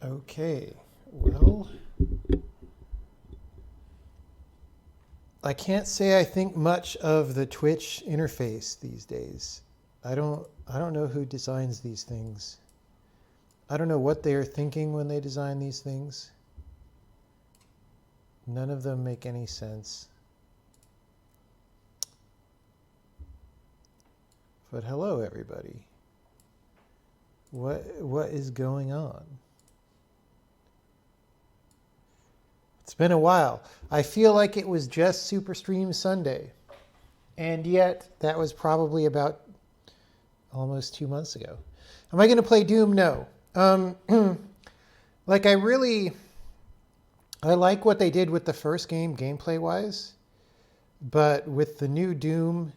Okay, well, I can't say I think much of the Twitch interface these days. I don't know who designs these things. I don't know what they are thinking when they design these things. None of them make any sense. But hello everybody. What is going on? It's been a while. I feel like it was just Superstream Sunday. And yet, that was probably about almost 2 months ago. Am I going to play Doom? No. Like, I like what they did with the first game, gameplay-wise. But with the new Doom,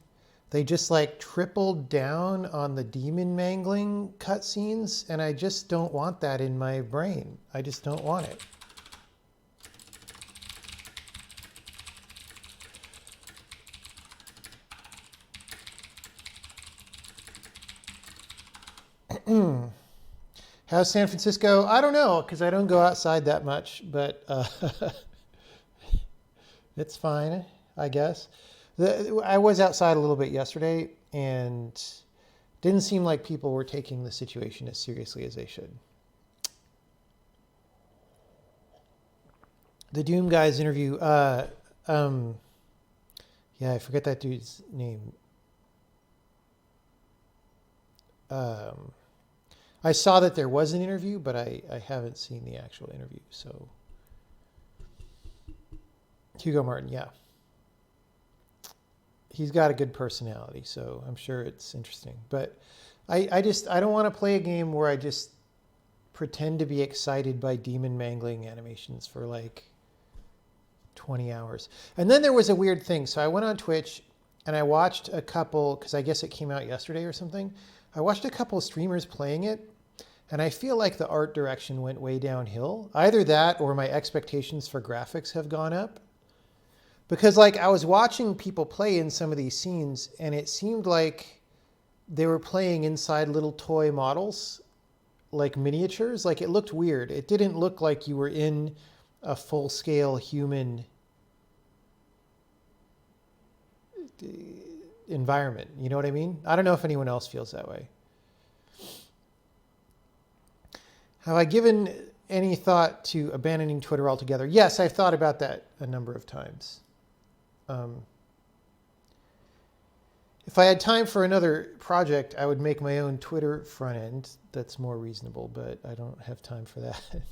they just like tripled down on the demon mangling cutscenes. And I just don't want that in my brain. I just don't want it. How's San Francisco? I don't know because I don't go outside that much, but it's fine, I guess. I was outside a little bit yesterday and didn't seem like people were taking the situation as seriously as they should. The Doom guys interview, yeah, I forget that dude's name. I saw that there was an interview, but I haven't seen the actual interview. So Hugo Martin, yeah. He's got a good personality, so I'm sure it's interesting. But I don't want to play a game where I just pretend to be excited by demon mangling animations for like 20 hours. And then there was a weird thing. So I went on Twitch and I watched a couple, because I guess it came out yesterday or something. I watched a couple of streamers playing it, and I feel like the art direction went way downhill. Either that or my expectations for graphics have gone up. Because like I was watching people play in some of these scenes, and it seemed like they were playing inside little toy models, like miniatures. Like it looked weird. It didn't look like you were in a full-scale human environment. You know what I mean? I don't know if anyone else feels that way. Have I given any thought to abandoning Twitter altogether? Yes, I've thought about that a number of times. If I had time for another project, I would make my own Twitter front end that's more reasonable, but I don't have time for that.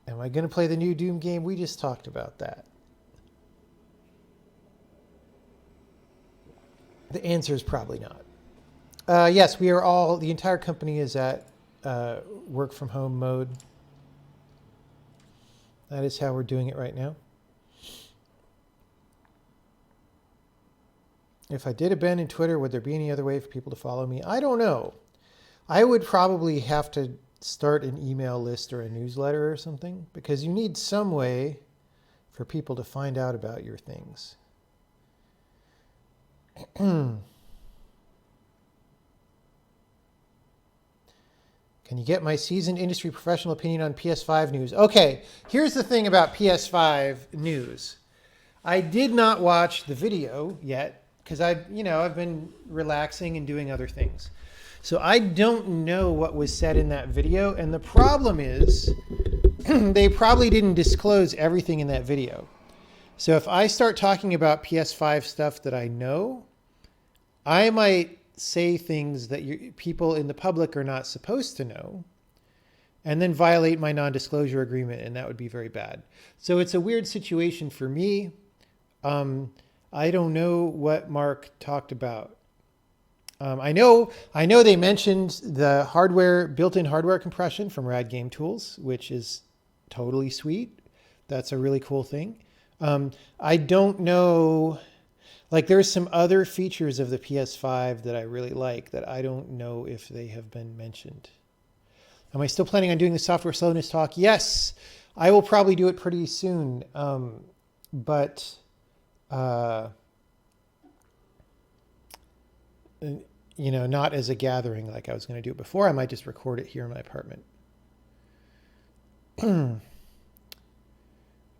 Am I going to play the new Doom game? We just talked about that. The answer is probably not. Yes, we are all, the entire company is at work from home mode. That is how we're doing it right now. If I did abandon Twitter, would there be any other way for people to follow me? I don't know. I would probably have to start an email list or a newsletter or something, because you need some way for people to find out about your things. Can you get my seasoned industry professional opinion on PS5 news? Okay, here's the thing about PS5 news. I did not watch the video yet because I've been relaxing and doing other things. So I don't know what was said in that video. And the problem is they probably didn't disclose everything in that video. So if I start talking about PS5 stuff that I know, I might say things that people in the public are not supposed to know, and then violate my non-disclosure agreement, and that would be very bad. So it's a weird situation for me. I don't know what Mark talked about. I know they mentioned the hardware, built-in hardware compression from Rad Game Tools, which is totally sweet. That's a really cool thing. I don't know, like there's some other features of the PS5 that I really like that I don't know if they have been mentioned. Am I still planning on doing the software slowness talk? Yes, I will probably do it pretty soon. But not as a gathering like I was going to do it before. I might just record it here in my apartment.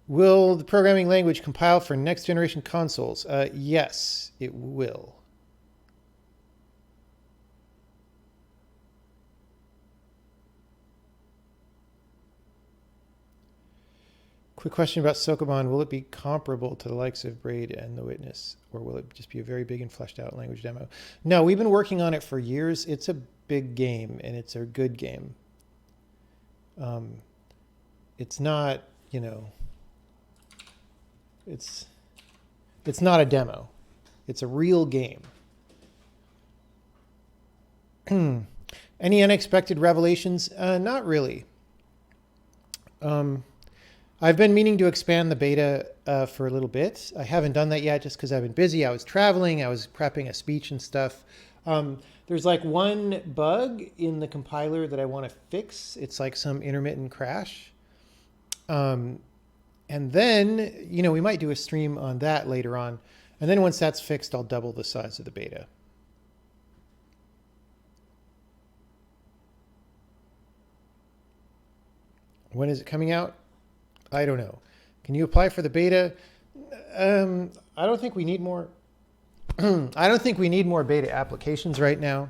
Will the programming language compile for next generation consoles? Yes, it will. Quick question about Sokoban. Will it be comparable to the likes of Braid and The Witness, or will it just be a very big and fleshed out language demo? No, we've been working on it for years. It's a big game, and it's a good game. It's not, it's not a demo. It's a real game. Any unexpected revelations? Not really. I've been meaning to expand the beta for a little bit. I haven't done that yet just because I've been busy. I was traveling. I was prepping a speech and stuff. There's like one bug in the compiler that I want to fix. It's like some intermittent crash. And then, we might do a stream on that later on. And then once that's fixed, I'll double the size of the beta. When is it coming out? I don't know. Can you apply for the beta? I don't think we need more. I don't think we need more beta applications right now.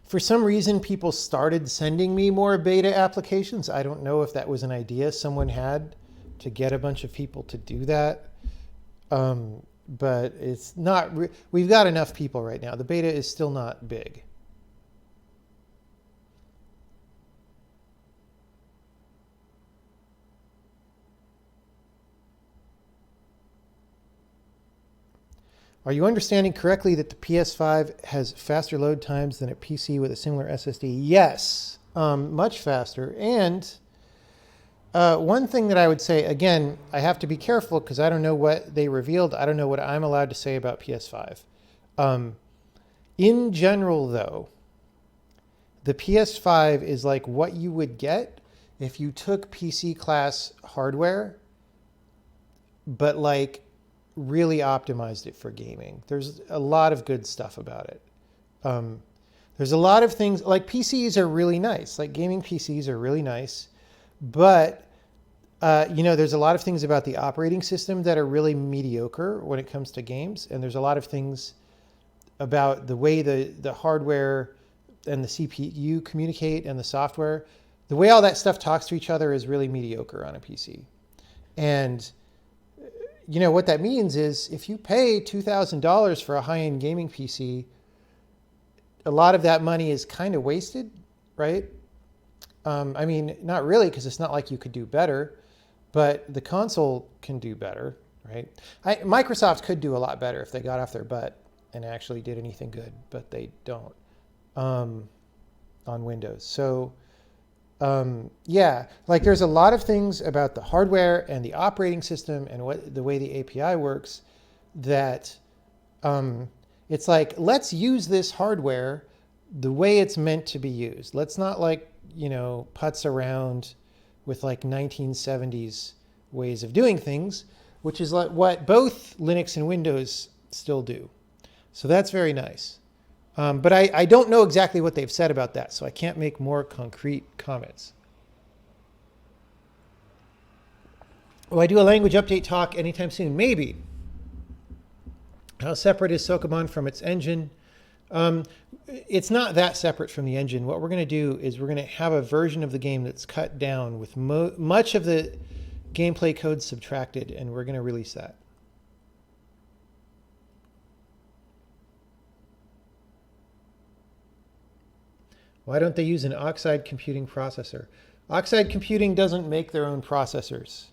For some reason, people started sending me more beta applications. I don't know if that was an idea someone had to get a bunch of people to do that. But it's not. We've got enough people right now. The beta is still not big. Are you understanding correctly that the PS5 has faster load times than a PC with a similar SSD? Yes, much faster. And one thing that I would say, again, I have to be careful because I don't know what they revealed. I don't know what I'm allowed to say about PS5. In general, though, the PS5 is like what you would get if you took PC class hardware, but like really optimized it for gaming. There's a lot of good stuff about it. There's a lot of things, like PCs are really nice. Like gaming PCs are really nice. But, there's a lot of things about the operating system that are really mediocre when it comes to games. And there's a lot of things about the way the hardware and the CPU communicate and the software. The way all that stuff talks to each other is really mediocre on a PC. And what that means is if you pay $2,000 for a high-end gaming PC, a lot of that money is kind of wasted, right? Not really, because it's not like you could do better, but the console can do better, right? Microsoft could do a lot better if they got off their butt and actually did anything good, but they don't on Windows. So there's a lot of things about the hardware and the operating system and the way the API works that it's like, let's use this hardware the way it's meant to be used. Let's not putz around with 1970s ways of doing things, which is like what both Linux and Windows still do. So that's very nice. But I don't know exactly what they've said about that, so I can't make more concrete comments. Will I do a language update talk anytime soon? Maybe. How separate is Sokoban from its engine? It's not that separate from the engine. What we're going to do is we're going to have a version of the game that's cut down with much of the gameplay code subtracted, and we're going to release that. Why don't they use an Oxide computing processor? Oxide Computing doesn't make their own processors.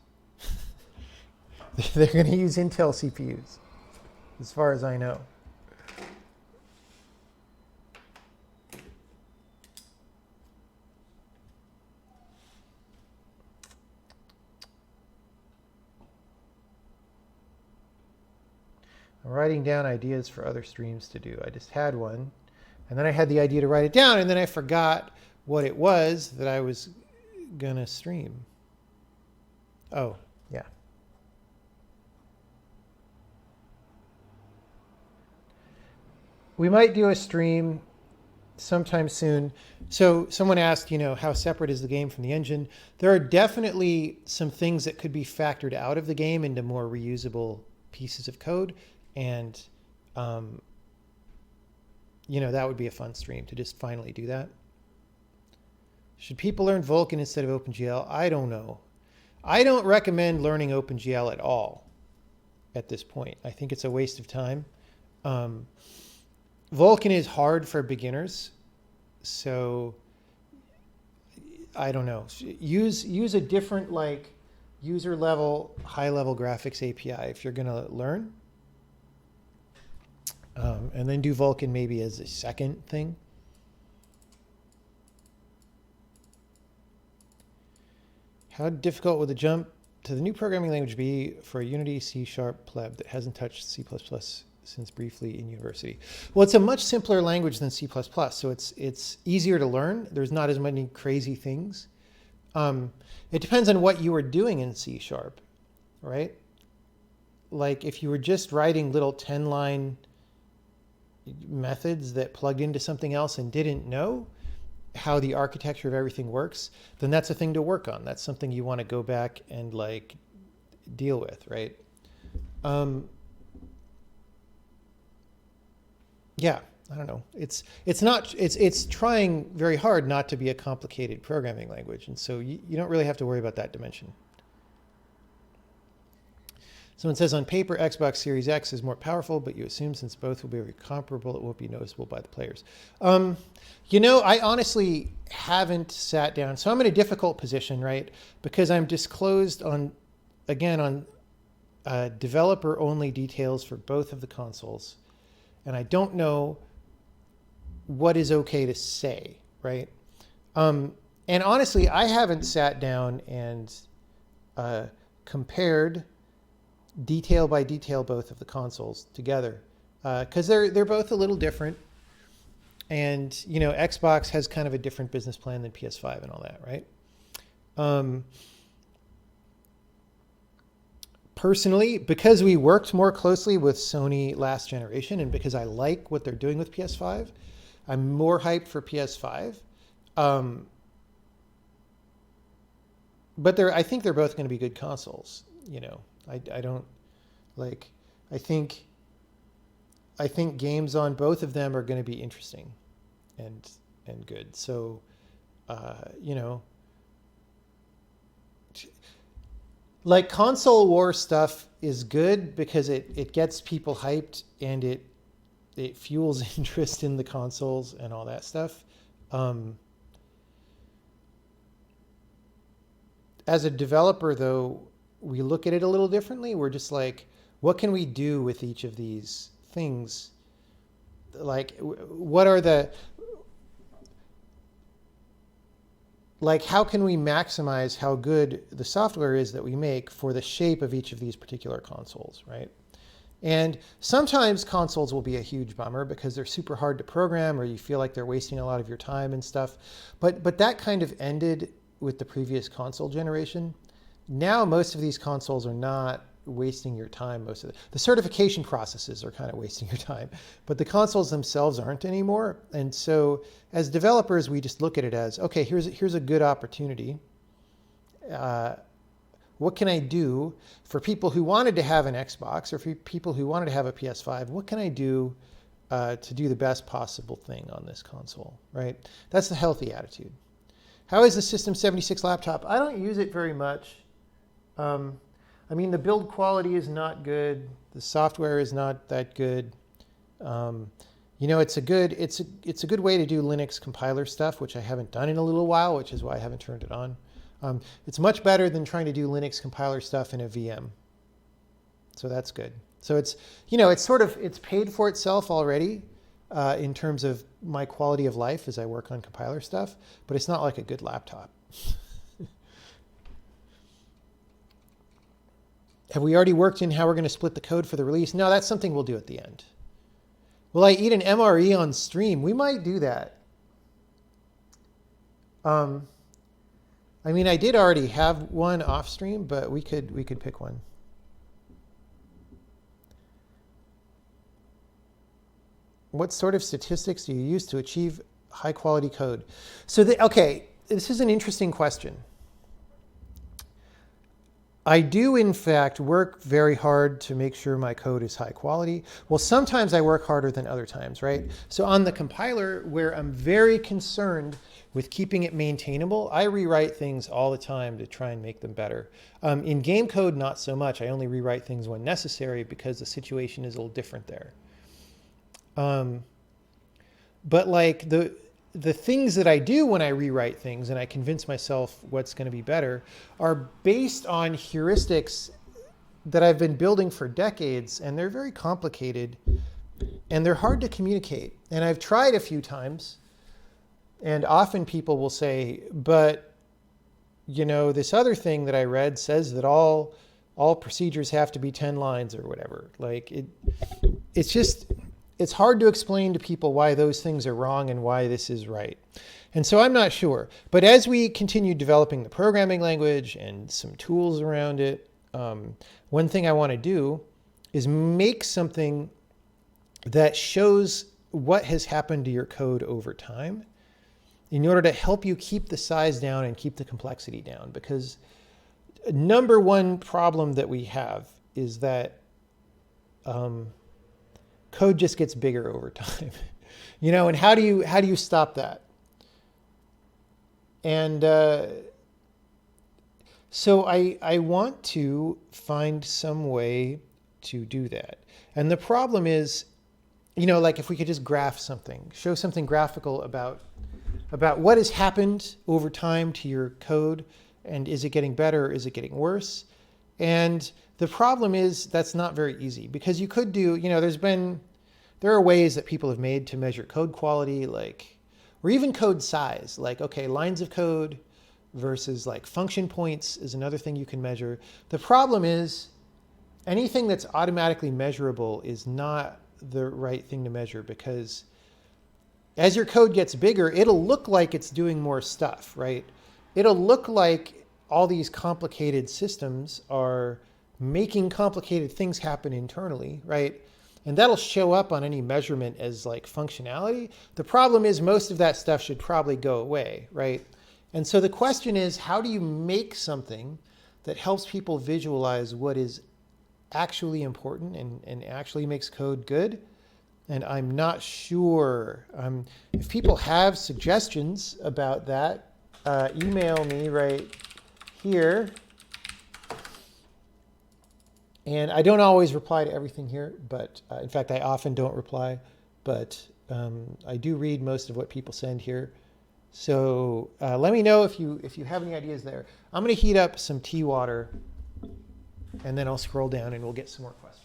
They're going to use Intel CPUs, as far as I know. I'm writing down ideas for other streams to do. I just had one. And then I had the idea to write it down, and then I forgot what it was that I was going to stream. Oh, yeah. we might do a stream sometime soon. So someone asked, how separate is the game from the engine? There are definitely some things that could be factored out of the game into more reusable pieces of code. And, that would be a fun stream to just finally do that. Should people learn Vulkan instead of OpenGL? I don't know. I don't recommend learning OpenGL at all at this point. I think it's a waste of time. Vulkan is hard for beginners, so I don't know. Use a different user level, high level graphics API if you're going to learn, and then do Vulkan maybe as a second thing. How difficult would the jump to the new programming language be for a Unity C# pleb that hasn't touched C++ since briefly in university? Well, it's a much simpler language than C++, so it's easier to learn. There's not as many crazy things. It depends on what you were doing in C#, right? Like if you were just writing little 10-line methods that plugged into something else and didn't know how the architecture of everything works, then that's a thing to work on. That's something you want to go back and deal with, right? Yeah, I don't know. It's trying very hard not to be a complicated programming language, and so you don't really have to worry about that dimension. Someone says on paper Xbox Series X is more powerful, but you assume since both will be very comparable, it won't be noticeable by the players. I honestly haven't sat down, so I'm in a difficult position, right? Because I'm disclosed on developer-only details for both of the consoles, and I don't know what is okay to say, right? And honestly, I haven't sat down and compared detail by detail both of the consoles together, because they're both a little different, and Xbox has kind of a different business plan than PS5 and all that, right? Personally, because we worked more closely with Sony last generation, and because I like what they're doing with PS5, I'm more hyped for PS5. But I think they're both going to be good consoles. I don't I think games on both of them are going to be interesting and good. So, console war stuff is good because it gets people hyped and it fuels interest in the consoles and all that stuff. As a developer, though, we look at it a little differently. We're just what can we do with each of these things? What are how can we maximize how good the software is that we make for the shape of each of these particular consoles, right? And sometimes consoles will be a huge bummer because they're super hard to program, or you feel like they're wasting a lot of your time and stuff. But that kind of ended with the previous console generation. Now most of these consoles are not wasting your time. Most of the certification processes are kind of wasting your time, but the consoles themselves aren't anymore. And so as developers, we just look at it as, okay, here's a good opportunity. What can I do for people who wanted to have an Xbox, or for people who wanted to have a PS5? What can I do to do the best possible thing on this console, right? That's the healthy attitude. How is the System 76 laptop? I don't use it very much. The build quality is not good. The software is not that good. It's a good way to do Linux compiler stuff, which I haven't done in a little while, which is why I haven't turned it on. It's much better than trying to do Linux compiler stuff in a VM. So that's good. So it's paid for itself already in terms of my quality of life as I work on compiler stuff, but it's not like a good laptop. Have we already worked in how we're going to split the code for the release? No, that's something we'll do at the end. Will I eat an MRE on stream? We might do that. I did already have one off stream, but we could pick one. What sort of statistics do you use to achieve high quality code? So, okay, this is an interesting question. I do, in fact, work very hard to make sure my code is high quality. Well, sometimes I work harder than other times, right? So on the compiler, where I'm very concerned with keeping it maintainable, I rewrite things all the time to try and make them better. In game code, not so much. I only rewrite things when necessary because the situation is a little different there. But like the things that I do when I rewrite things and I convince myself what's going to be better are based on heuristics that I've been building for decades, and they're very complicated and they're hard to communicate. And I've tried a few times, and often people will say, but you know, this other thing that I read says that all procedures have to be 10 lines or whatever. Like it's hard to explain to people why those things are wrong and why this is right. And so I'm not sure. But as we continue developing the programming language and some tools around it, one thing I want to do is make something that shows what has happened to your code over time in order to help you keep the size down and keep the complexity down. Because number one problem that we have is that code just gets bigger over time, you know, and how do you stop that? And so I want to find some way to do that. And the problem is, you know, like if we could just graph something, show something graphical about what has happened over time to your code, and is it getting better or is it getting worse? And the problem is that's not very easy, because you could do, you know, there are ways that people have made to measure code quality, like, or even code size, like, okay, lines of code versus like function points is another thing you can measure. The problem is anything that's automatically measurable is not the right thing to measure, because as your code gets bigger, it'll look like it's doing more stuff, right? It'll look like all these complicated systems are making complicated things happen internally, right? And that'll show up on any measurement as like functionality. The problem is most of that stuff should probably go away, right? And so the question is, how do you make something that helps people visualize what is actually important and actually makes code good? And I'm not sure. If people have suggestions about that, email me right here. And I don't always reply to everything here, but in fact, I often don't reply, but I do read most of what people send here. So let me know if you have any ideas there. I'm going to heat up some tea water, and then I'll scroll down and we'll get some more questions.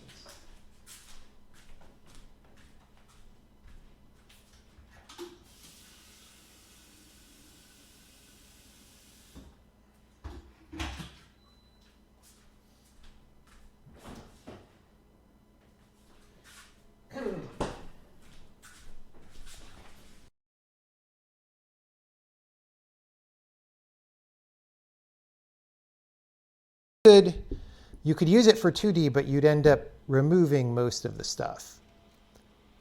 You could use it for 2D, but you'd end up removing most of the stuff.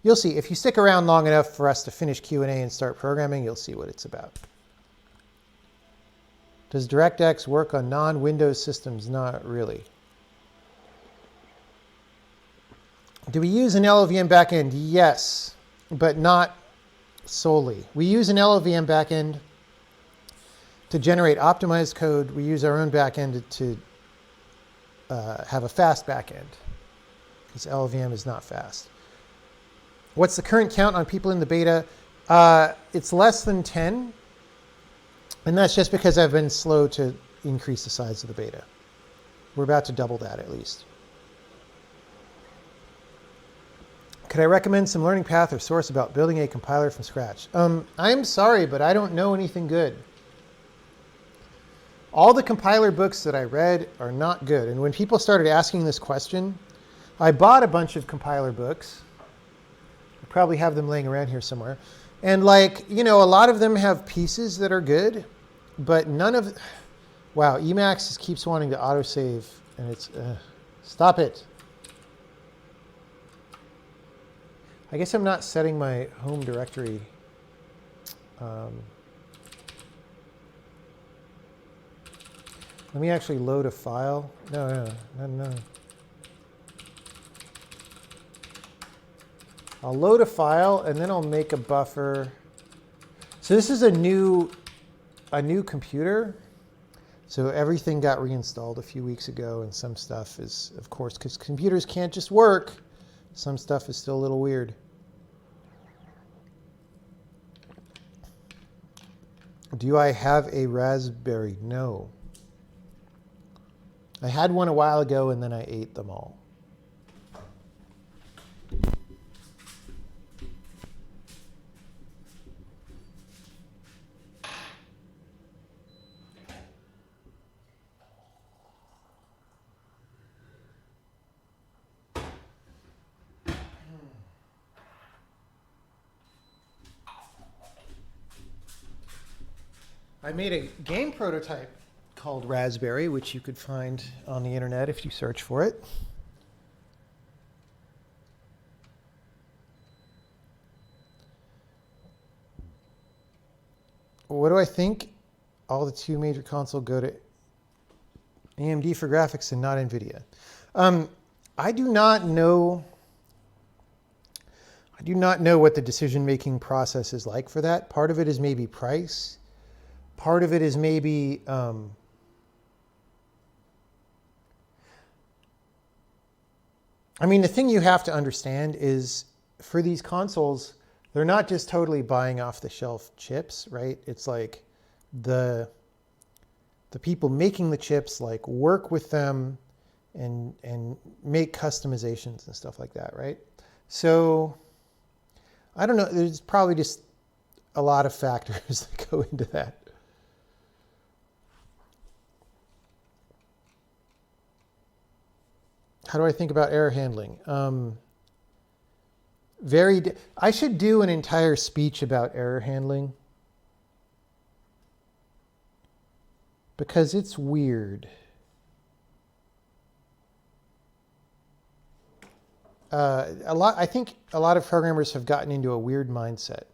You'll see, if you stick around long enough for us to finish Q&A and start programming, you'll see what it's about. Does DirectX work on non-Windows systems? Not really. Do we use an LLVM backend? Yes, but not solely. We use an LLVM backend to generate optimized code. We use our own backend to have a fast backend, because LLVM is not fast. What's the current count on people in the beta? It's less than 10, and that's just because I've been slow to increase the size of the beta. We're about to double that at least. Could I recommend some learning path or source about building a compiler from scratch? I'm sorry, but I don't know anything good. All the compiler books that I read are not good. And when people started asking this question, I bought a bunch of compiler books. I probably have them laying around here somewhere. And like, you know, a lot of them have pieces that are good, but none of, wow, Emacs just keeps wanting to autosave, and it's, stop it. I guess I'm not setting my home directory. Let me actually load a file. No. I'll load a file and then I'll make a buffer. So this is a new computer. So everything got reinstalled a few weeks ago, and some stuff is, of course, because computers can't just work, some stuff is still a little weird. Do I have a Raspberry? No. I had one a while ago and then I ate them all. I made a game prototype called Raspberry, which you could find on the internet if you search for it. What do I think? All the two major consoles go to AMD for graphics and not NVIDIA. I do not know what the decision-making process is like for that. Part of it is maybe price. Part of it is maybe I mean, the thing you have to understand is for these consoles, they're not just totally buying off the shelf chips, right? It's like the people making the chips like work with them and make customizations and stuff like that, right? So I don't know, there's probably just a lot of factors that go into that. How do I think about error handling? I should do an entire speech about error handling because it's weird. I think a lot of programmers have gotten into a weird mindset.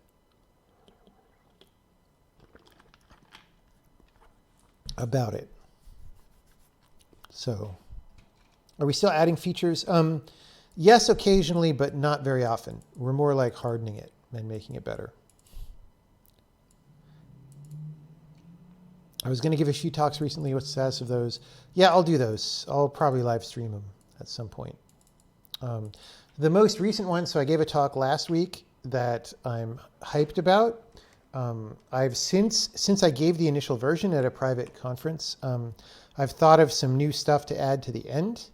About it. So, are we still adding features? Yes, occasionally, but not very often. We're more like hardening it and making it better. I was going to give a few talks recently. What's the status of those? Yeah, I'll do those. I'll probably live stream them at some point. The most recent one, so I gave a talk last week that I'm hyped about. I've since I gave the initial version at a private conference, I've thought of some new stuff to add to the end.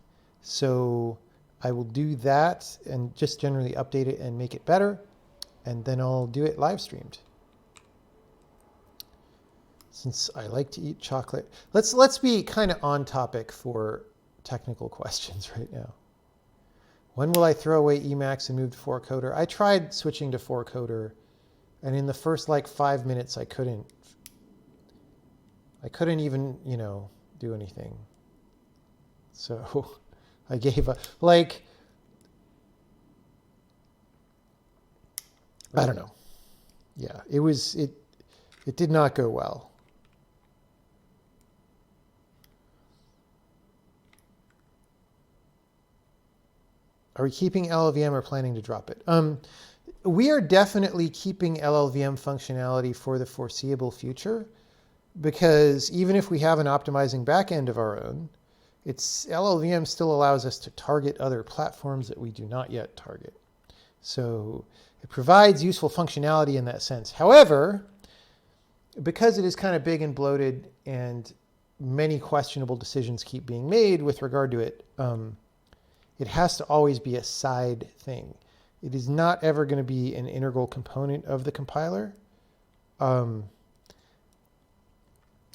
So I will do that and just generally update it and make it better. And then I'll do it live streamed. Since I like to eat chocolate. Let's be kind of on topic for technical questions right now. When will I throw away Emacs and move to 4Coder? I tried switching to 4Coder, and in the first like 5 minutes I couldn't even, do anything. So I gave up. Like, I don't know. Yeah, it did not go well. Are we keeping LLVM or planning to drop it? We are definitely keeping LLVM functionality for the foreseeable future, because even if we have an optimizing backend of our own, LLVM still allows us to target other platforms that we do not yet target. So it provides useful functionality in that sense. However, because it is kind of big and bloated and many questionable decisions keep being made with regard to it, it has to always be a side thing. It is not ever going to be an integral component of the compiler. I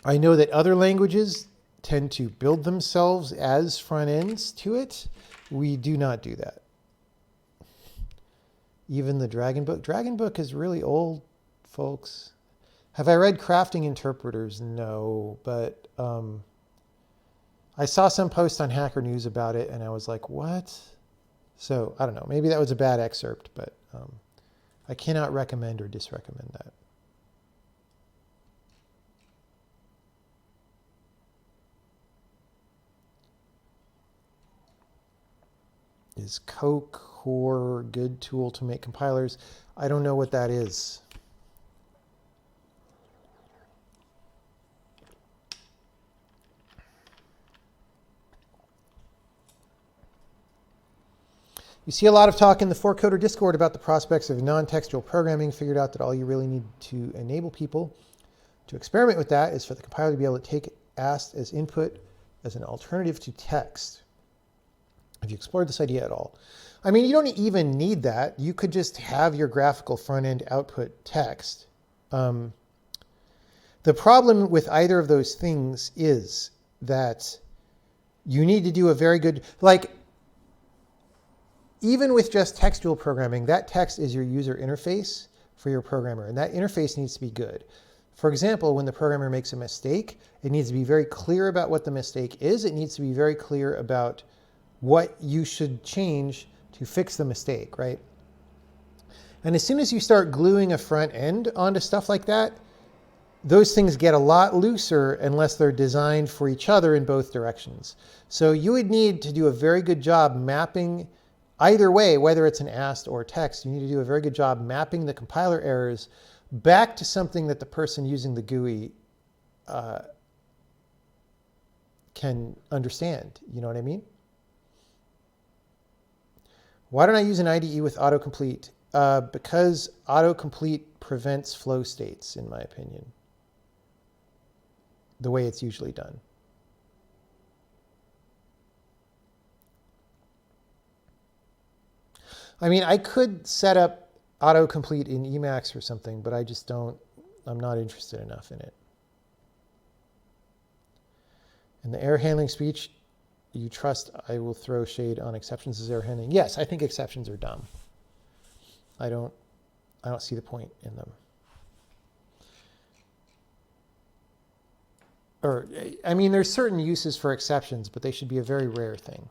know that other languages tend to build themselves as front ends to it. We do not do that. Even the Dragon Book. Dragon Book is really old, folks. Have I read Crafting Interpreters? No, but I saw some post on Hacker News about it, and I was like, what? So, I don't know. Maybe that was a bad excerpt, but I cannot recommend or disrecommend that. Is CoCore a good tool to make compilers? I don't know what that is. You see a lot of talk in the 4Coder Discord about the prospects of non-textual programming. Figured out that all you really need to enable people to experiment with that is for the compiler to be able to take AST as input as an alternative to text. Have you explored this idea at all? I mean, you don't even need that. You could just have your graphical front-end output text. The problem with either of those things is that you need to do a very good, like, even with just textual programming, that text is your user interface for your programmer, and that interface needs to be good. For example, when the programmer makes a mistake, it needs to be very clear about what the mistake is. It needs to be very clear about what you should change to fix the mistake, right? And as soon as you start gluing a front end onto stuff like that, those things get a lot looser unless they're designed for each other in both directions. So you would need to do a very good job mapping either way, whether it's an AST or text. You need to do a very good job mapping the compiler errors back to something that the person using the GUI can understand. You know what I mean? Why don't I use an IDE with autocomplete? Because autocomplete prevents flow states, in my opinion, the way it's usually done. I mean, I could set up autocomplete in Emacs or something, but I just don't, I'm not interested enough in it. And the error handling speech, you trust I will throw shade on exceptions as error handling? Yes, I think exceptions are dumb. I don't see the point in them. Or, I mean, there's certain uses for exceptions, but they should be a very rare thing.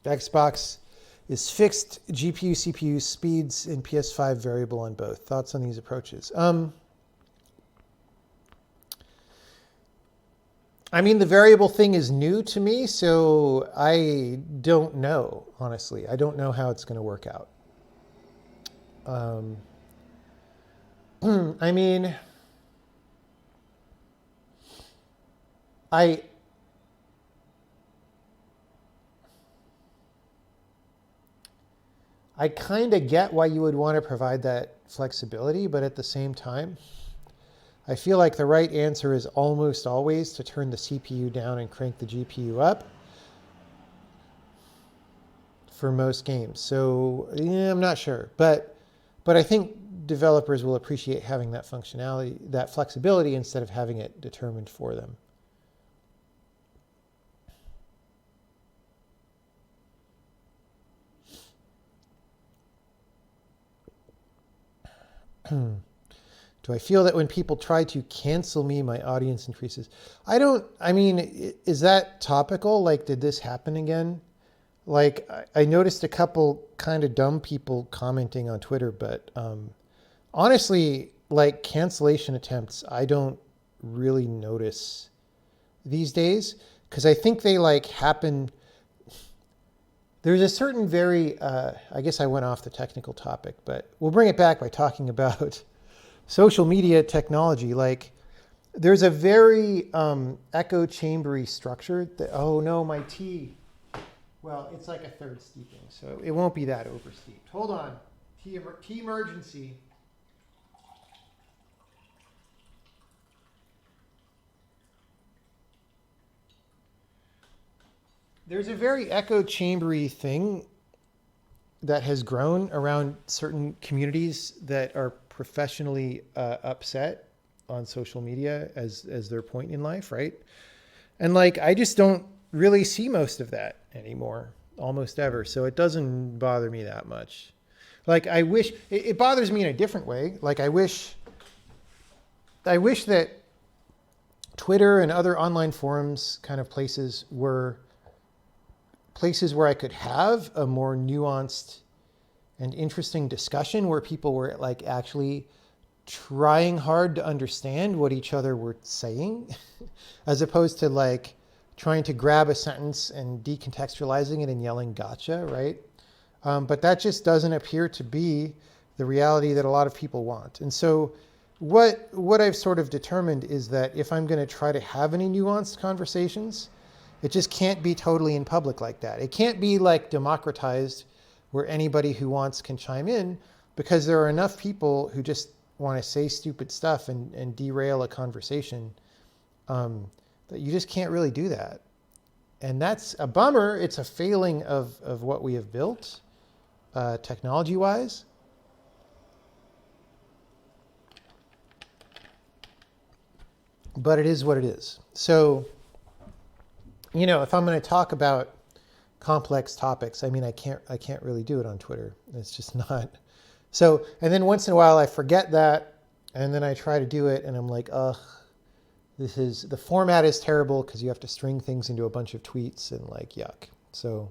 Xbox is fixed GPU, CPU speeds in PS5 variable on both. Thoughts on these approaches? I mean, the variable thing is new to me, so I don't know, honestly. I don't know how it's going to work out. I mean, I kind of get why you would want to provide that flexibility, but at the same time, I feel like the right answer is almost always to turn the CPU down and crank the GPU up for most games. So yeah, I'm not sure, but I think developers will appreciate having that functionality, that flexibility, instead of having it determined for them. Do I feel that when people try to cancel me, my audience increases? I mean, is that topical? Like, did this happen again? Like, I noticed a couple kind of dumb people commenting on Twitter, but honestly, like, cancellation attempts, I don't really notice these days, because I think they like happen. There's a certain very, I guess I went off the technical topic, but we'll bring it back by talking about social media technology. Like, there's a very echo chambery structure that, oh no, my tea. Well, it's like a third steeping, so it won't be that over steeped. Hold on, tea emergency. There's a very echo chambery thing that has grown around certain communities that are professionally upset on social media as their point in life, right? And like, I just don't really see most of that anymore, almost ever. So it doesn't bother me that much. Like, I wish, it bothers me in a different way. Like, I wish I wish that Twitter and other online forums kind of places were places where I could have a more nuanced and interesting discussion where people were like actually trying hard to understand what each other were saying, as opposed to like trying to grab a sentence and decontextualizing it and yelling gotcha, right? But that just doesn't appear to be the reality that a lot of people want. And so what I've sort of determined is that if I'm going to try to have any nuanced conversations, it just can't be totally in public like that. It can't be like democratized where anybody who wants can chime in, because there are enough people who just want to say stupid stuff and derail a conversation that you just can't really do that. And that's a bummer. It's a failing of what we have built technology-wise. But it is what it is. So, you know, if I'm going to talk about complex topics, I mean, I can't really do it on Twitter. It's just not. So, and then once in a while I forget that, and then I try to do it, and I'm like, ugh, the format is terrible because you have to string things into a bunch of tweets and like, yuck. So,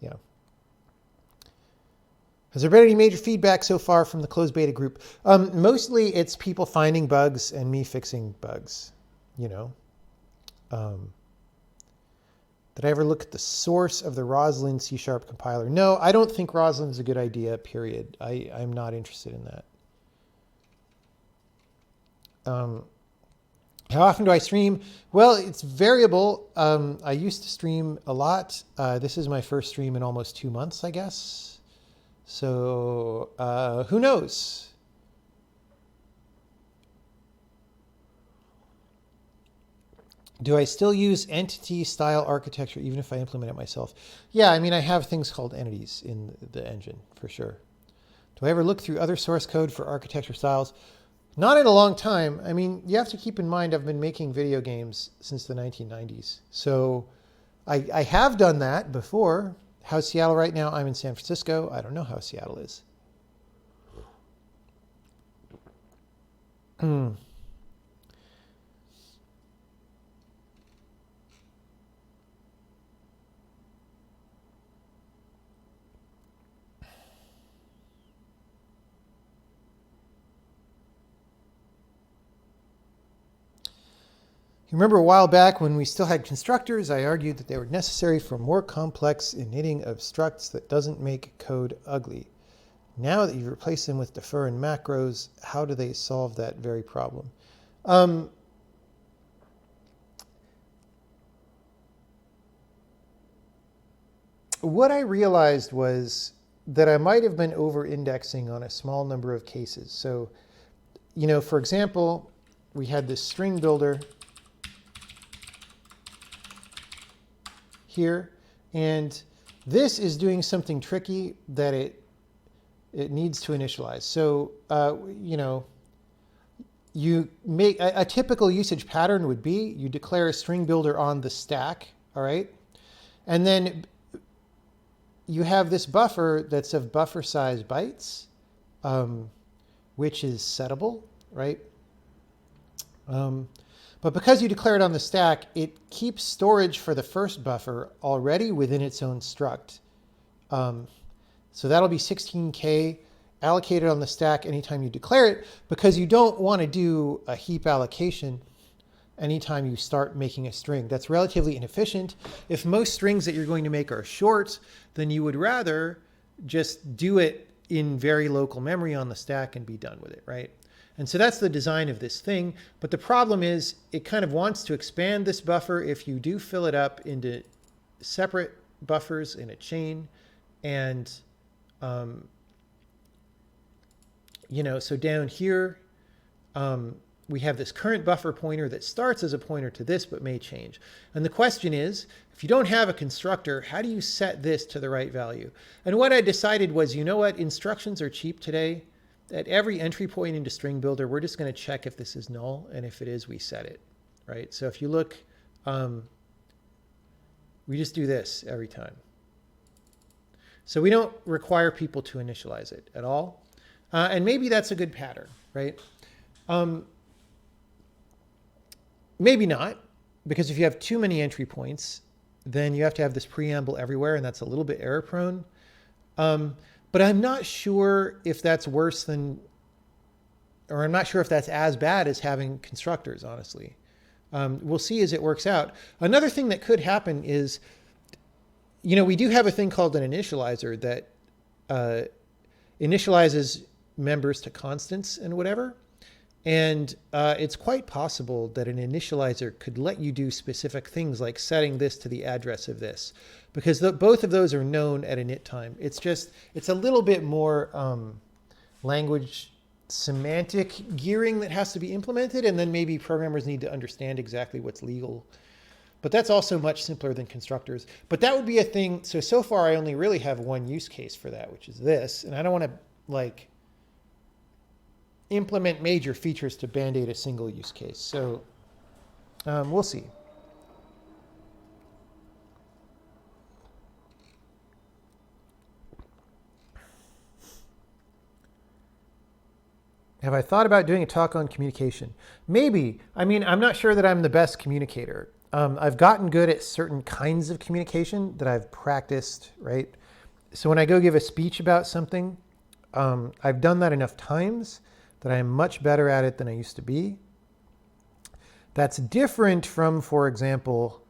yeah. Has there been any major feedback so far from the closed beta group? Mostly it's people finding bugs and me fixing bugs, you know. Did I ever look at the source of the Roslyn C# compiler? No, I don't think Roslyn is a good idea, period. I'm not interested in that. How often do I stream? Well, it's variable. I used to stream a lot. This is my first stream in almost 2 months, I guess. So who knows? Do I still use entity style architecture even if I implement it myself? Yeah, I mean, I have things called entities in the engine for sure. Do I ever look through other source code for architecture styles? Not in a long time. I mean, you have to keep in mind I've been making video games since the 1990s. So I have done that before. How's Seattle right now? I'm in San Francisco. I don't know how Seattle is. You remember a while back when we still had constructors, I argued that they were necessary for more complex initting of structs that doesn't make code ugly. Now that you've replaced them with defer and macros, how do they solve that very problem? What I realized was that I might have been over-indexing on a small number of cases. So, you know, for example, we had this string builder here, and this is doing something tricky that it needs to initialize. So, you know, you make a typical usage pattern would be you declare a string builder on the stack, all right? And then you have this buffer that's of buffer size bytes, which is settable, right? But because you declare it on the stack, it keeps storage for the first buffer already within its own struct. So that'll be 16K allocated on the stack anytime you declare it, because you don't want to do a heap allocation anytime you start making a string. That's relatively inefficient. If most strings that you're going to make are short, then you would rather just do it in very local memory on the stack and be done with it, right? And so that's the design of this thing. But the problem is it kind of wants to expand this buffer if you do fill it up into separate buffers in a chain. And, you know, so down here, we have this current buffer pointer that starts as a pointer to this, but may change. And the question is, if you don't have a constructor, how do you set this to the right value? And what I decided was, you know what, instructions are cheap today. At every entry point into string builder, we're just going to check if this is null. And if it is, we set it, right? So if you look, we just do this every time. So we don't require people to initialize it at all. And maybe that's a good pattern, right? Maybe not, because if you have too many entry points, then you have to have this preamble everywhere, and that's a little bit error prone. But I'm not sure if that's worse than, or I'm not sure if that's as bad as having constructors, honestly. We'll see as it works out. Another thing that could happen is, we do have a thing called an initializer that initializes members to constants and whatever. And it's quite possible that an initializer could let you do specific things like setting this to the address of this, because both of those are known at init time. It's a little bit more language semantic gearing that has to be implemented, and then maybe programmers need to understand exactly what's legal. But that's also much simpler than constructors. But that would be a thing. So far, I only really have one use case for that, which is this. And I don't want to implement major features to band-aid a single use case. So we'll see. Have I thought about doing a talk on communication? Maybe. I mean, I'm not sure that I'm the best communicator. I've gotten good at certain kinds of communication that I've practiced, right? So when I go give a speech about something, I've done that enough times that I am much better at it than I used to be. That's different from, for example,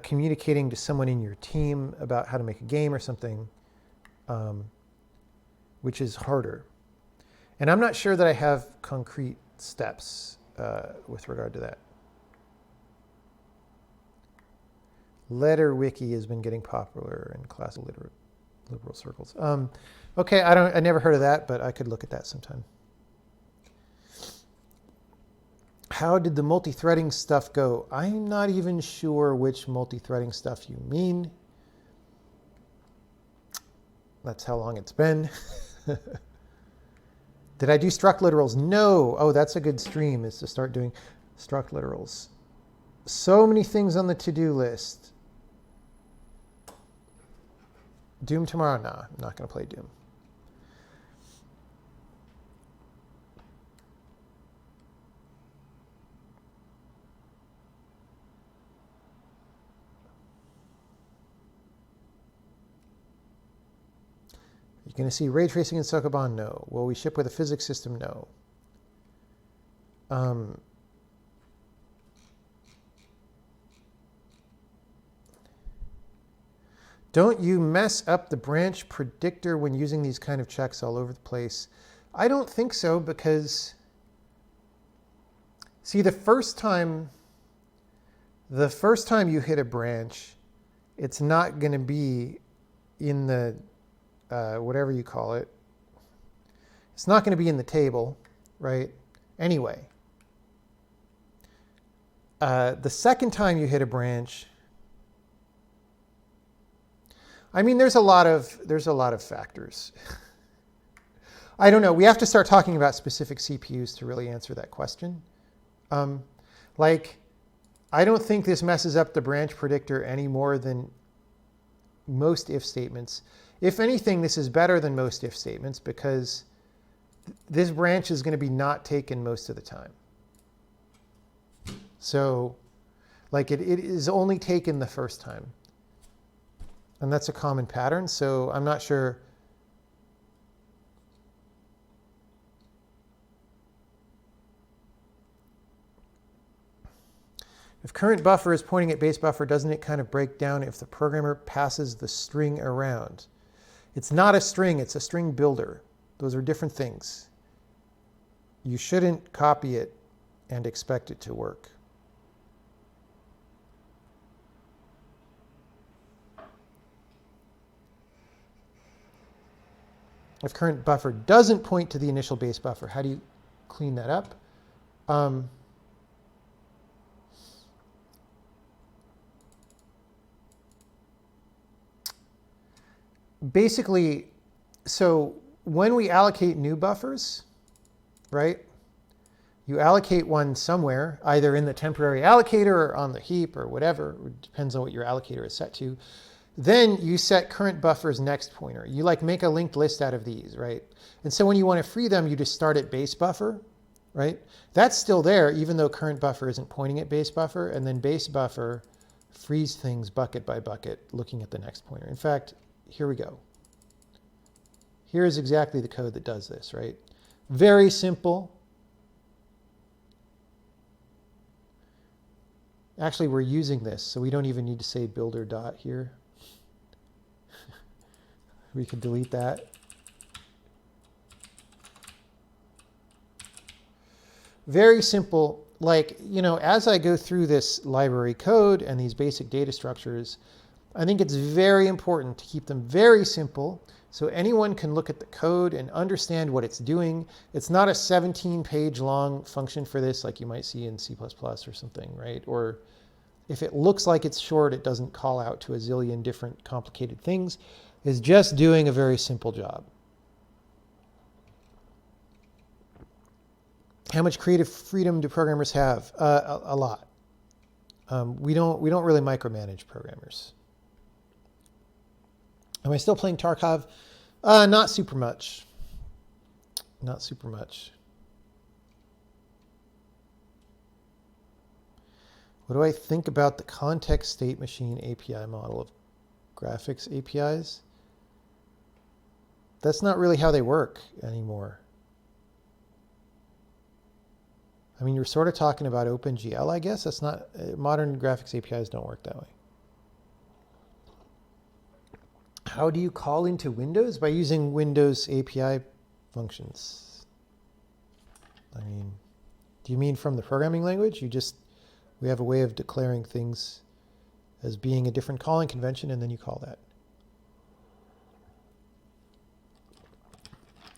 communicating to someone in your team about how to make a game or something, which is harder. And I'm not sure that I have concrete steps with regard to that. LetterWiki has been getting popular in classical liberal circles. Okay, I never heard of that, but I could look at that sometime. How did the multi-threading stuff go? I'm not even sure which multi-threading stuff you mean. That's how long it's been. Did I do struct literals? No. Oh, that's a good stream, is to start doing struct literals. So many things on the to-do list. Doom tomorrow? Nah, I'm not going to play Doom. You're going to see ray tracing in Sokoban? No. Will we ship with a physics system? No. Don't you mess up the branch predictor when using these kind of checks all over the place? I don't think so, because see, the first time you hit a branch, it's not going to be in the whatever you call it. It's not going to be in the table, right? Anyway, the second time you hit a branch, I mean, there's a lot of factors. I don't know. We have to start talking about specific CPUs to really answer that question. I don't think this messes up the branch predictor any more than most if statements. If anything, this is better than most if statements, because this branch is going to be not taken most of the time. So it is only taken the first time. And that's a common pattern, so I'm not sure. If current buffer is pointing at base buffer, doesn't it kind of break down if the programmer passes the string around? It's not a string, it's a string builder. Those are different things. You shouldn't copy it and expect it to work. If current buffer doesn't point to the initial base buffer, how do you clean that up? Basically, so when we allocate new buffers, right, you allocate one somewhere, either in the temporary allocator or on the heap or whatever. It depends on what your allocator is set to. Then you set current buffer's next pointer. You make a linked list out of these, right? And so when you want to free them, you just start at base buffer right? That's still there, even though current buffer isn't pointing at base buffer, and then base buffer frees things bucket by bucket, looking at the next pointer. In fact, here we go. Here is exactly the code that does this, right? Very simple. Actually, we're using this, so we don't even need to say builder dot here. We can delete that. Very simple. Like, you know, as I go through this library code and these basic data structures, I think it's very important to keep them very simple so anyone can look at the code and understand what it's doing. It's not a 17-page long function for this like you might see in C++ or something, right? Or if it looks like it's short, it doesn't call out to a zillion different complicated things. It's just doing a very simple job. How much creative freedom do programmers have? A lot. We don't really micromanage programmers. Am I still playing Tarkov? Not super much. Not super much. What do I think about the context state machine API model of graphics APIs? That's not really how they work anymore. I mean, you're sort of talking about OpenGL, I guess. That's not, modern graphics APIs don't work that way. How do you call into Windows? By using Windows API functions. I mean, do you mean from the programming language? We have a way of declaring things as being a different calling convention, and then you call that.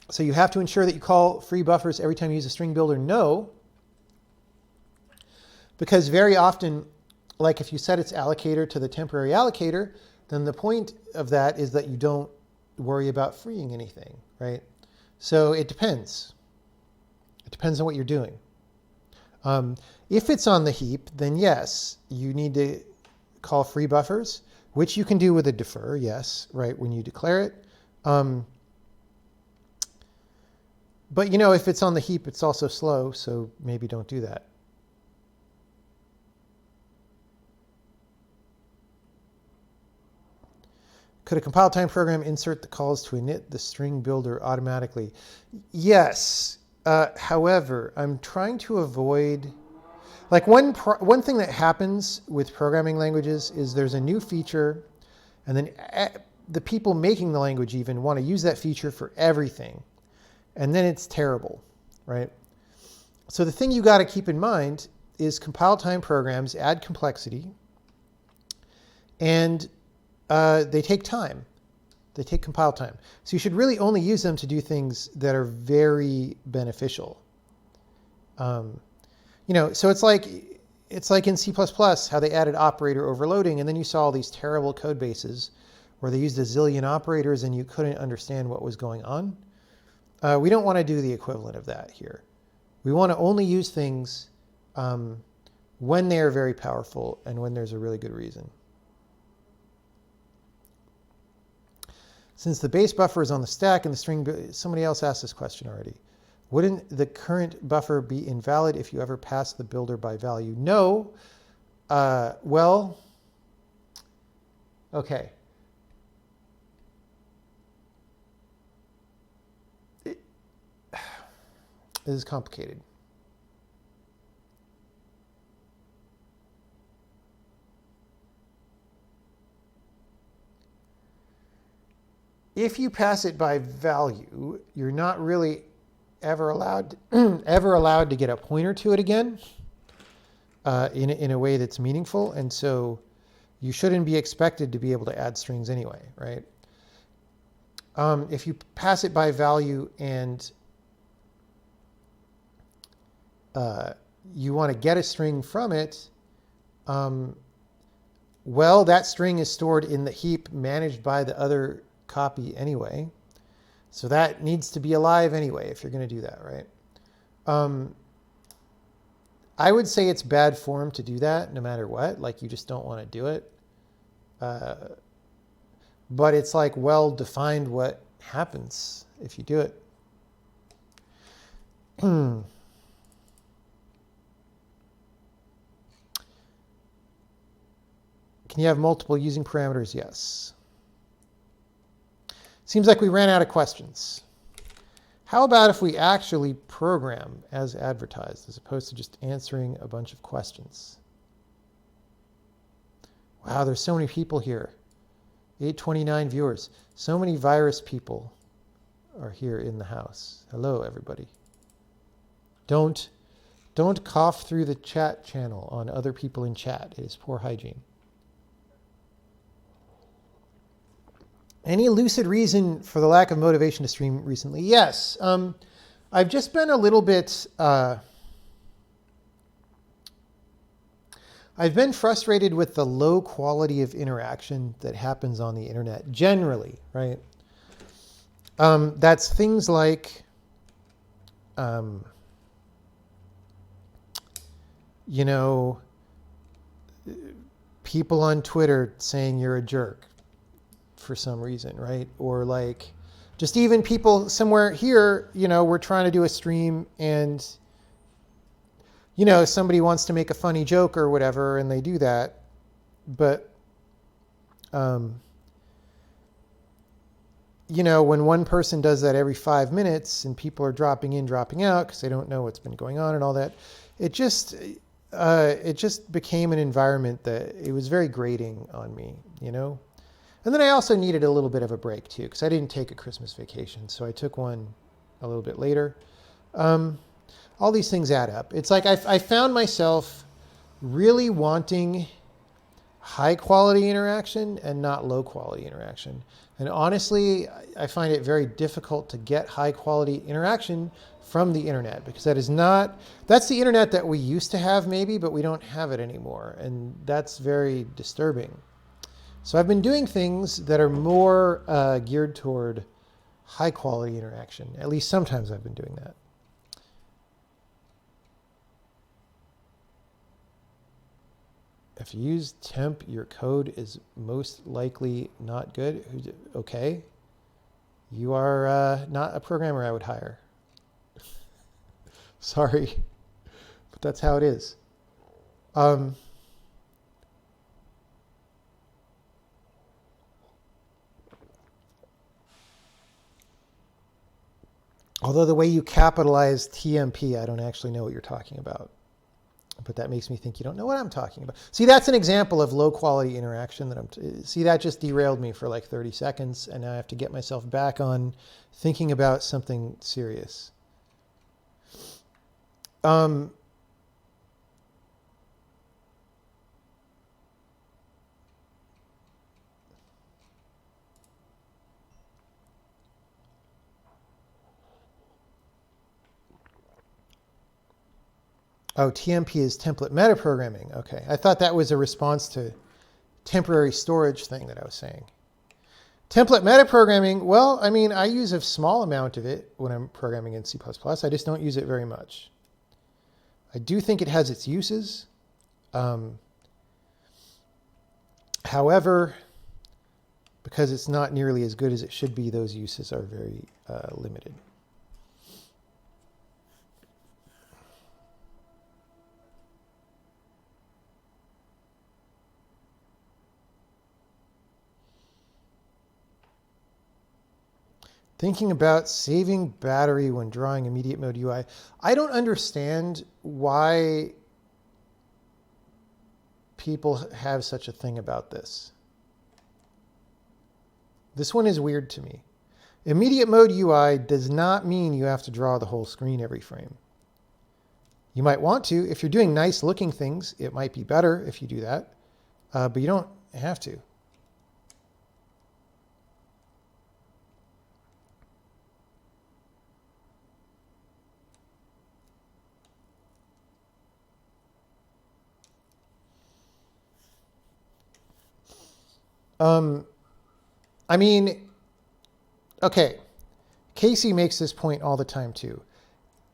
So you have to ensure that you call free buffers every time you use a string builder? No. Because very often, like if you set its allocator to the temporary allocator, then the point of that is that you don't worry about freeing anything, right? So it depends. It depends on what you're doing. If it's on the heap, then yes, you need to call free buffers, which you can do with a defer, yes, right, when you declare it. But you know, if it's on the heap, it's also slow, so maybe don't do that. Could a compile time program insert the calls to init the string builder automatically? Yes. However, I'm trying to avoid, like one thing that happens with programming languages is there's a new feature, and then the people making the language even want to use that feature for everything. And then it's terrible, right? So the thing you got to keep in mind is compile time programs add complexity, and they take time. They take compile time. So you should really only use them to do things that are very beneficial. You know, so it's like in C++ how they added operator overloading, and then you saw all these terrible code bases where they used a zillion operators and you couldn't understand what was going on. We don't want to do the equivalent of that here. We want to only use things when they are very powerful and when there's a really good reason. Since the base buffer is on the stack and the string, somebody else asked this question already. Wouldn't the current buffer be invalid if you ever pass the builder by value? No. Well, okay. This is complicated. If you pass it by value, you're not really ever allowed to get a pointer to it again in a way that's meaningful, and so you shouldn't be expected to be able to add strings anyway, right? If you pass it by value and you want to get a string from it, well, that string is stored in the heap managed by the other copy anyway. So that needs to be alive anyway if you're going to do that, right? I would say it's bad form to do that no matter what. Like, you just don't want to do it. But it's like well defined what happens if you do it. Can you have multiple using parameters? Yes. Seems like we ran out of questions. How about if we actually program as advertised, as opposed to just answering a bunch of questions? Wow, there's so many people here. 829 viewers. So many virus people are here in the house. Hello, everybody. Don't cough through the chat channel on other people in chat. It is poor hygiene. Any lucid reason for the lack of motivation to stream recently? Yes. I've just been a little bit... I've been frustrated with the low quality of interaction that happens on the internet generally, right? That's things like, you know, people on Twitter saying you're a jerk for some reason, right? Or like just even people somewhere here, you know, we're trying to do a stream and, you know, somebody wants to make a funny joke or whatever, and they do that. But, you know, when one person does that every 5 minutes and people are dropping in, dropping out because they don't know what's been going on and all that, it just became an environment that it was very grating on me, you know? And then I also needed a little bit of a break too, because I didn't take a Christmas vacation. So I took one a little bit later. All these things add up. It's like I found myself really wanting high quality interaction and not low quality interaction. And honestly, I find it very difficult to get high quality interaction from the internet, because that's the internet that we used to have maybe, but we don't have it anymore. And that's very disturbing. So I've been doing things that are more geared toward high quality interaction. At least sometimes I've been doing that. If you use temp, your code is most likely not good. Okay. You are not a programmer I would hire. Sorry, but that's how it is. Although the way you capitalize TMP, I don't actually know what you're talking about. But that makes me think you don't know what I'm talking about. See, that's an example of low quality interaction see, that just derailed me for like 30 seconds, and now I have to get myself back on thinking about something serious. Oh, TMP is template metaprogramming. Okay, I thought that was a response to temporary storage thing that I was saying. Template metaprogramming, well, I mean, I use a small amount of it when I'm programming in C++. I just don't use it very much. I do think it has its uses. However, because it's not nearly as good as it should be, those uses are very limited. Thinking about saving battery when drawing immediate mode UI. I don't understand why people have such a thing about this. This one is weird to me. Immediate mode UI does not mean you have to draw the whole screen every frame. You might want to. If you're doing nice looking things, it might be better if you do that, but you don't have to. I mean, okay, Casey makes this point all the time too.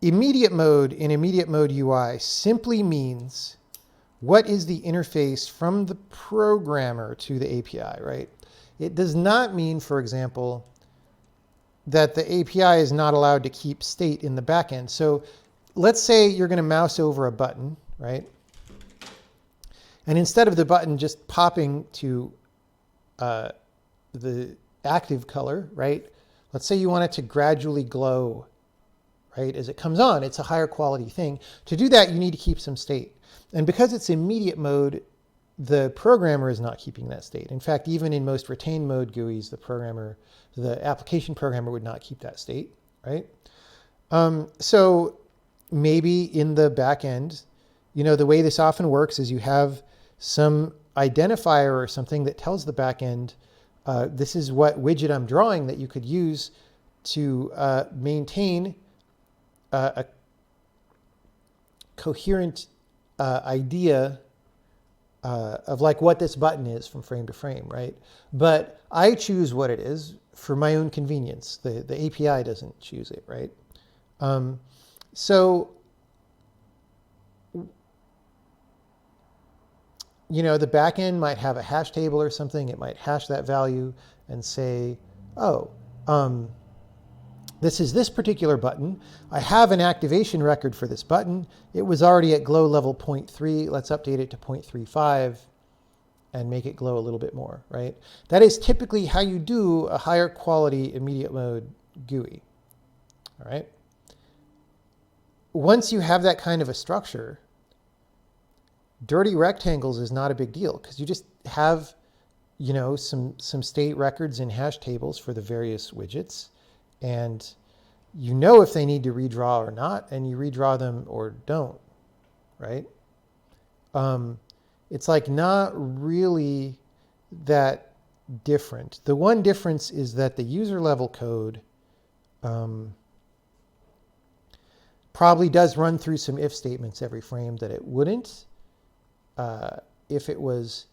Immediate mode in immediate mode UI simply means what is the interface from the programmer to the API, right? It does not mean, for example, that the API is not allowed to keep state in the backend. So let's say you're going to mouse over a button, right? And instead of the button just popping to the active color, right? Let's say you want it to gradually glow, right? As it comes on, it's a higher quality thing. To do that, you need to keep some state. And because it's immediate mode, the programmer is not keeping that state. In fact, even in most retained mode GUIs, the application programmer would not keep that state, right? So maybe in the back end, the way this often works is you have some identifier or something that tells the back end, this is what widget I'm drawing, that you could use to maintain a coherent idea of like what this button is from frame to frame, right? But I choose what it is for my own convenience. The API doesn't choose it, right? So, the backend might have a hash table or something. It might hash that value and say, oh, this is this particular button. I have an activation record for this button. It was already at glow level 0.3. Let's update it to 0.35 and make it glow a little bit more, right? That is typically how you do a higher quality immediate mode GUI, all right? Once you have that kind of a structure, dirty rectangles is not a big deal because you just have, some state records in hash tables for the various widgets, and if they need to redraw or not, and you redraw them or don't, right? It's like not really that different. The one difference is that the user level code probably does run through some if statements every frame that it wouldn't if it was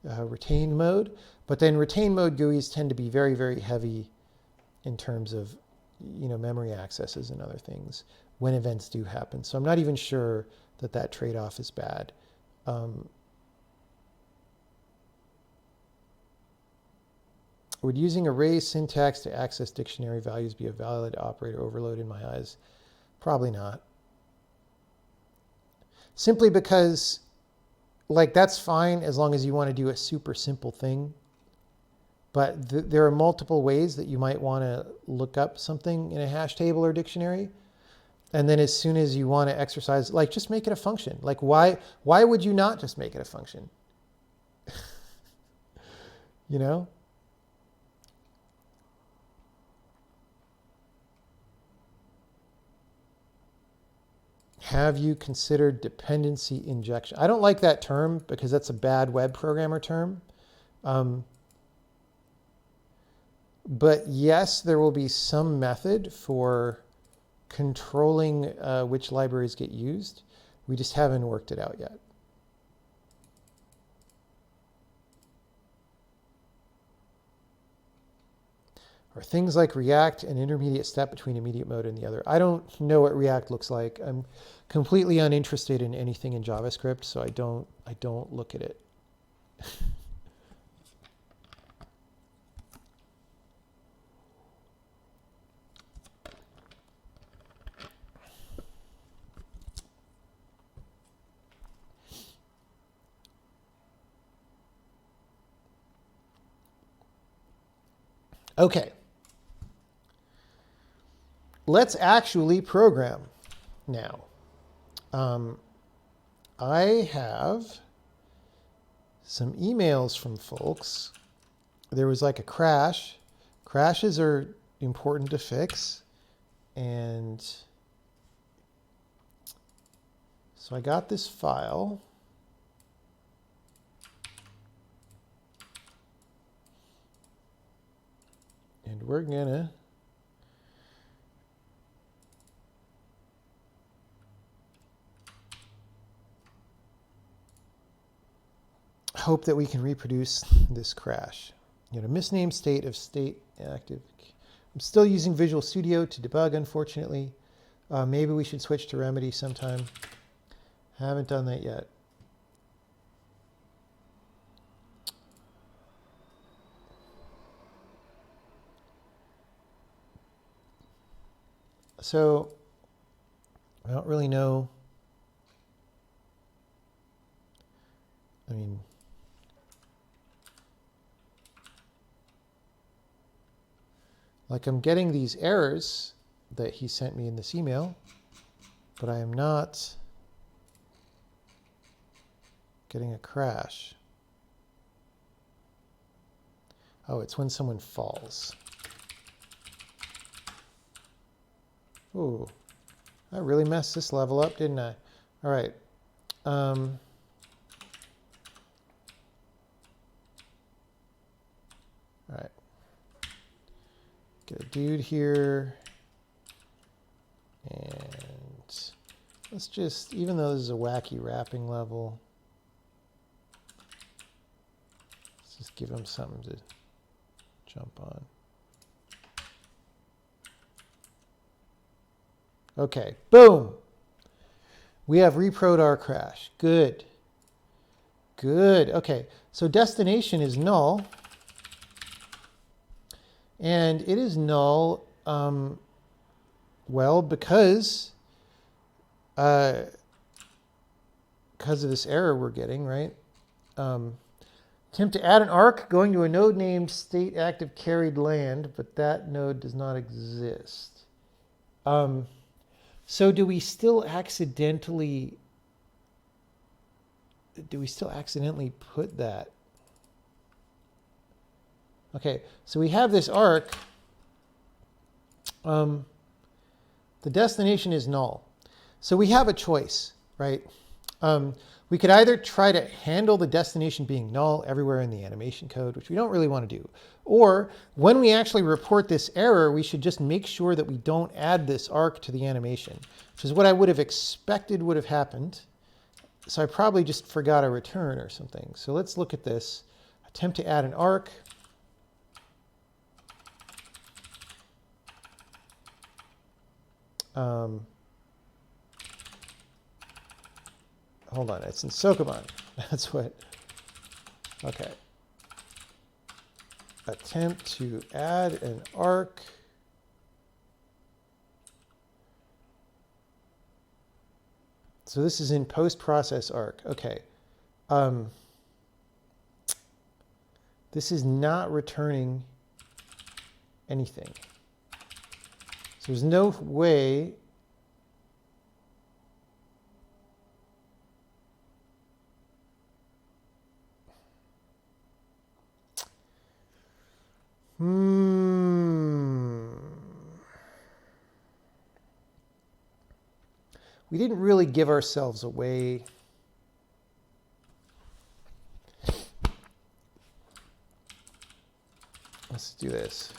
retained mode. But then retained mode GUIs tend to be very, very heavy in terms of memory accesses and other things when events do happen. So I'm not even sure that trade-off is bad. Would using array syntax to access dictionary values be a valid operator overload in my eyes? Probably not. Simply because, that's fine as long as you want to do a super simple thing. But there are multiple ways that you might want to look up something in a hash table or dictionary. And then as soon as you want to exercise, just make it a function. Why would you not just make it a function? Have you considered dependency injection? I don't like that term because that's a bad web programmer term. But yes, there will be some method for controlling which libraries get used. We just haven't worked it out yet. Are things like React an intermediate step between immediate mode and the other? I don't know what React looks like. I'm completely uninterested in anything in JavaScript, so I don't look at it. Okay. Let's actually program now. I have some emails from folks. There was a crash. Crashes are important to fix. And so I got this file. And we're gonna hope that we can reproduce this crash. Misnamed state of state active. I'm still using Visual Studio to debug, unfortunately. Maybe we should switch to Remedy sometime. Haven't done that yet. So I don't really know. mean, like I'm getting these errors that he sent me in this email, but I am not getting a crash. Oh, it's when someone falls. Ooh, I really messed this level up, didn't I? All right. All right. Get a dude here. And let's just, even though this is a wacky wrapping level, let's just give him something to jump on. Okay, boom. We have reproed our crash. Good. Good. Okay, so destination is null. And it is null, well, because of this error we're getting, right? Attempt to add an arc going to a node named state active carried land, but that node does not exist. So do we still accidentally put that? Okay, so we have this arc. The destination is null. So we have a choice, right? We could either try to handle the destination being null everywhere in the animation code, which we don't really want to do. Or when we actually report this error, we should just make sure that we don't add this arc to the animation, which is what I would have expected would have happened. So I probably just forgot a return or something. So let's look at this. Attempt to add an arc. Hold on, it's in Sokoban. That's what, okay. Attempt to add an arc. So this is in post-process arc, okay. This is not returning anything. So there's no way we didn't really give ourselves away. Let's do this.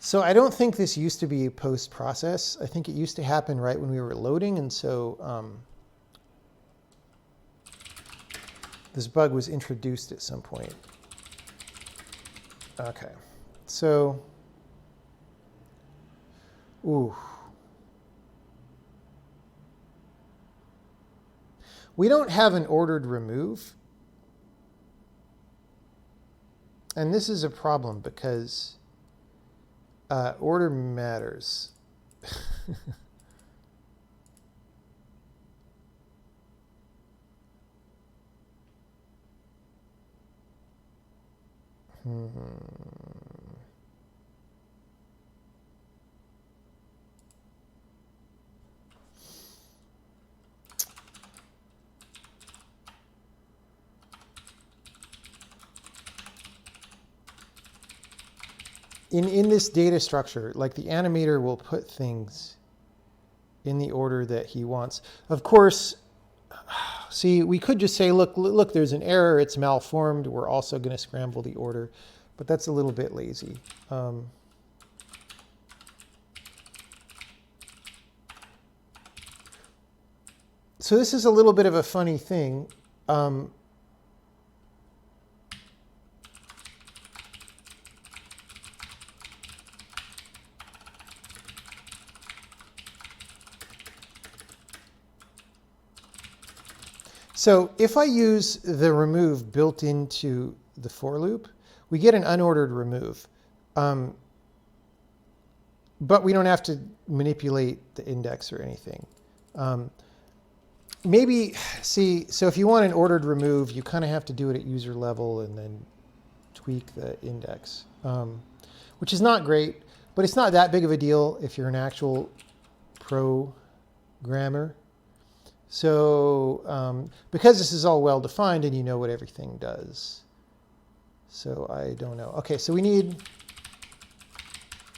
So I don't think this used to be post-process. I think it used to happen right when we were loading, and so this bug was introduced at some point. Okay, so, ooh. We don't have an ordered remove. And this is a problem because order matters. In this data structure, like the animator will put things in the order that he wants. Of course, see, we could just say, look, there's an error, it's malformed. We're also going to scramble the order, but that's a little bit lazy. So this is a little bit of a funny thing. So if I use the remove built into the for loop, we get an unordered remove. but we don't have to manipulate the index or anything. Maybe, see, so if you want an ordered remove, you kind of have to do it at user level and then tweak the index, which is not great, but it's not that big of a deal if you're an actual programmer. So because this is all well defined and you know what everything does. So I don't know. Okay, so we need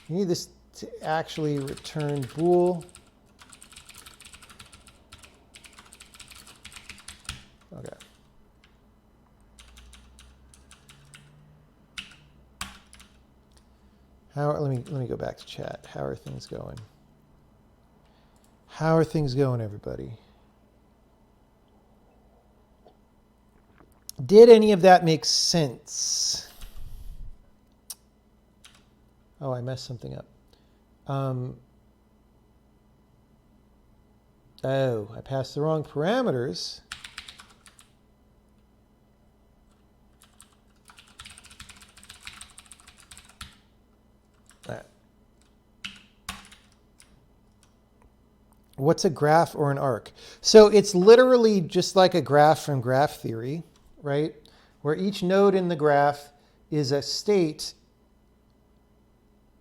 this to actually return bool. Okay. Let me go back to chat. How are things going? How are things going, everybody? Did any of that make sense? Oh, I messed something up. Oh, I passed the wrong parameters. What's a graph or an arc? So it's literally just like a graph from graph theory, right? Where each node in the graph is a state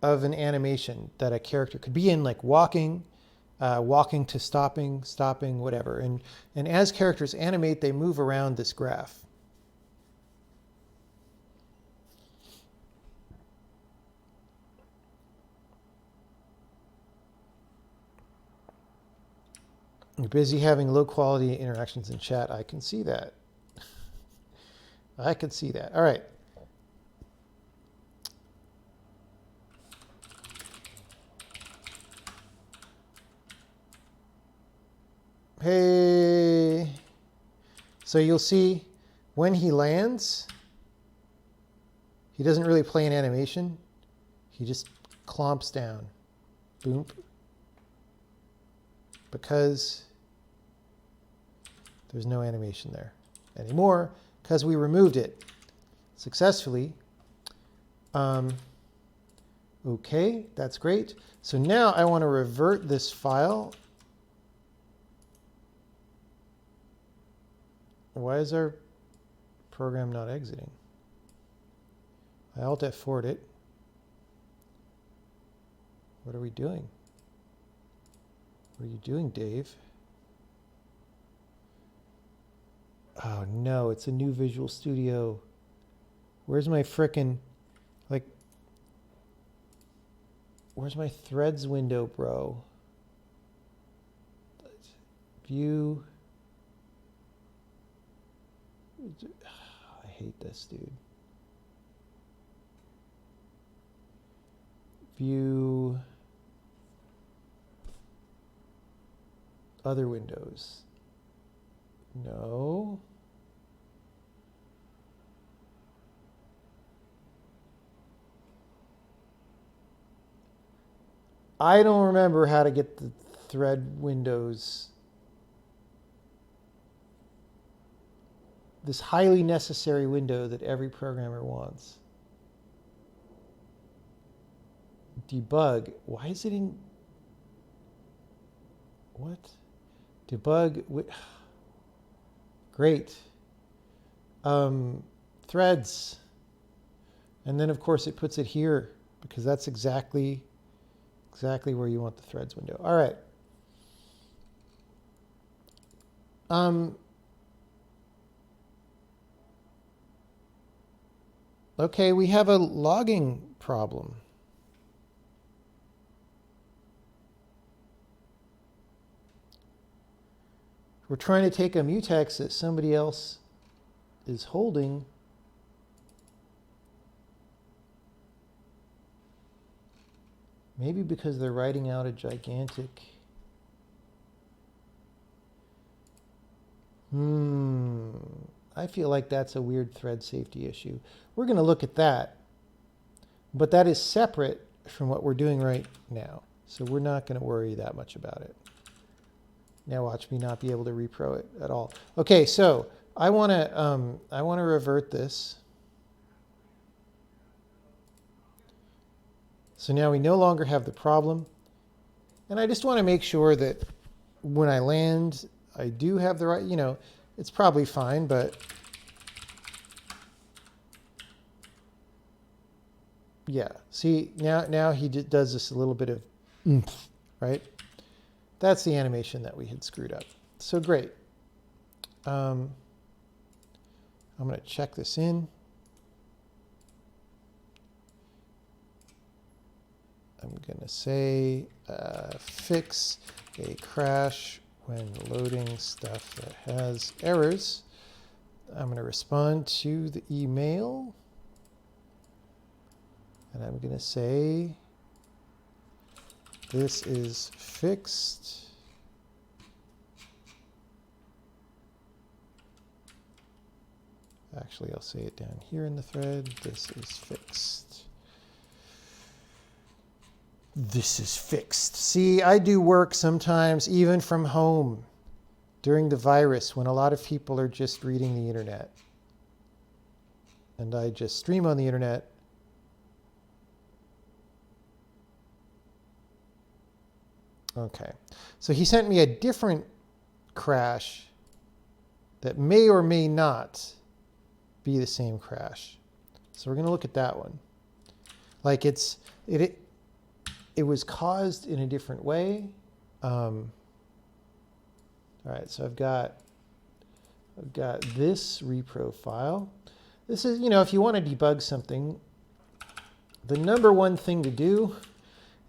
of an animation that a character could be in, like walking, walking to stopping, stopping, whatever. And as characters animate, they move around this graph. You're busy having low quality interactions in chat. I can see that. I can see that. All right. Hey. So you'll see when he lands, he doesn't really play an animation. He just clomps down. Boom. Because there's no animation there anymore because we removed it successfully. Okay, that's great. So now I want to revert this file. Why is our program not exiting? I Alt F4'd it. What are we doing? What are you doing, Dave? Oh no, it's a new Visual Studio. Where's my frickin', like, where's my threads window, bro? View. I hate this, dude. View. Other windows. No. I don't remember how to get the thread windows. This highly necessary window that every programmer wants. Debug. Why is it in... What? Debug. Great. Threads. And then, of course, it puts it here because that's exactly where you want the threads window. All right. Okay, we have a logging problem. We're trying to take a mutex that somebody else is holding. Maybe because they're writing out a gigantic... I feel like that's a weird thread safety issue. We're going to look at that. But that is separate from what we're doing right now. So we're not going to worry that much about it. Now watch me not be able to repro it at all. Okay, so I want to revert this. So now we no longer have the problem. And I just want to make sure that when I land, I do have the right, it's probably fine, but yeah. See, now he does this a little bit of oomph, right? That's the animation that we had screwed up. So great. I'm going to check this in. I'm going to say fix a crash when loading stuff that has errors. I'm going to respond to the email. And I'm going to say this is fixed. Actually, I'll say it down here in the thread. This is fixed. This is fixed. See, I do work sometimes even from home during the virus when a lot of people are just reading the internet. And I just stream on the internet. Okay, so he sent me a different crash that may or may not be the same crash. So we're going to look at that one. Like it was caused in a different way. All right, so I've got this repro file. This is, if you want to debug something, the number one thing to do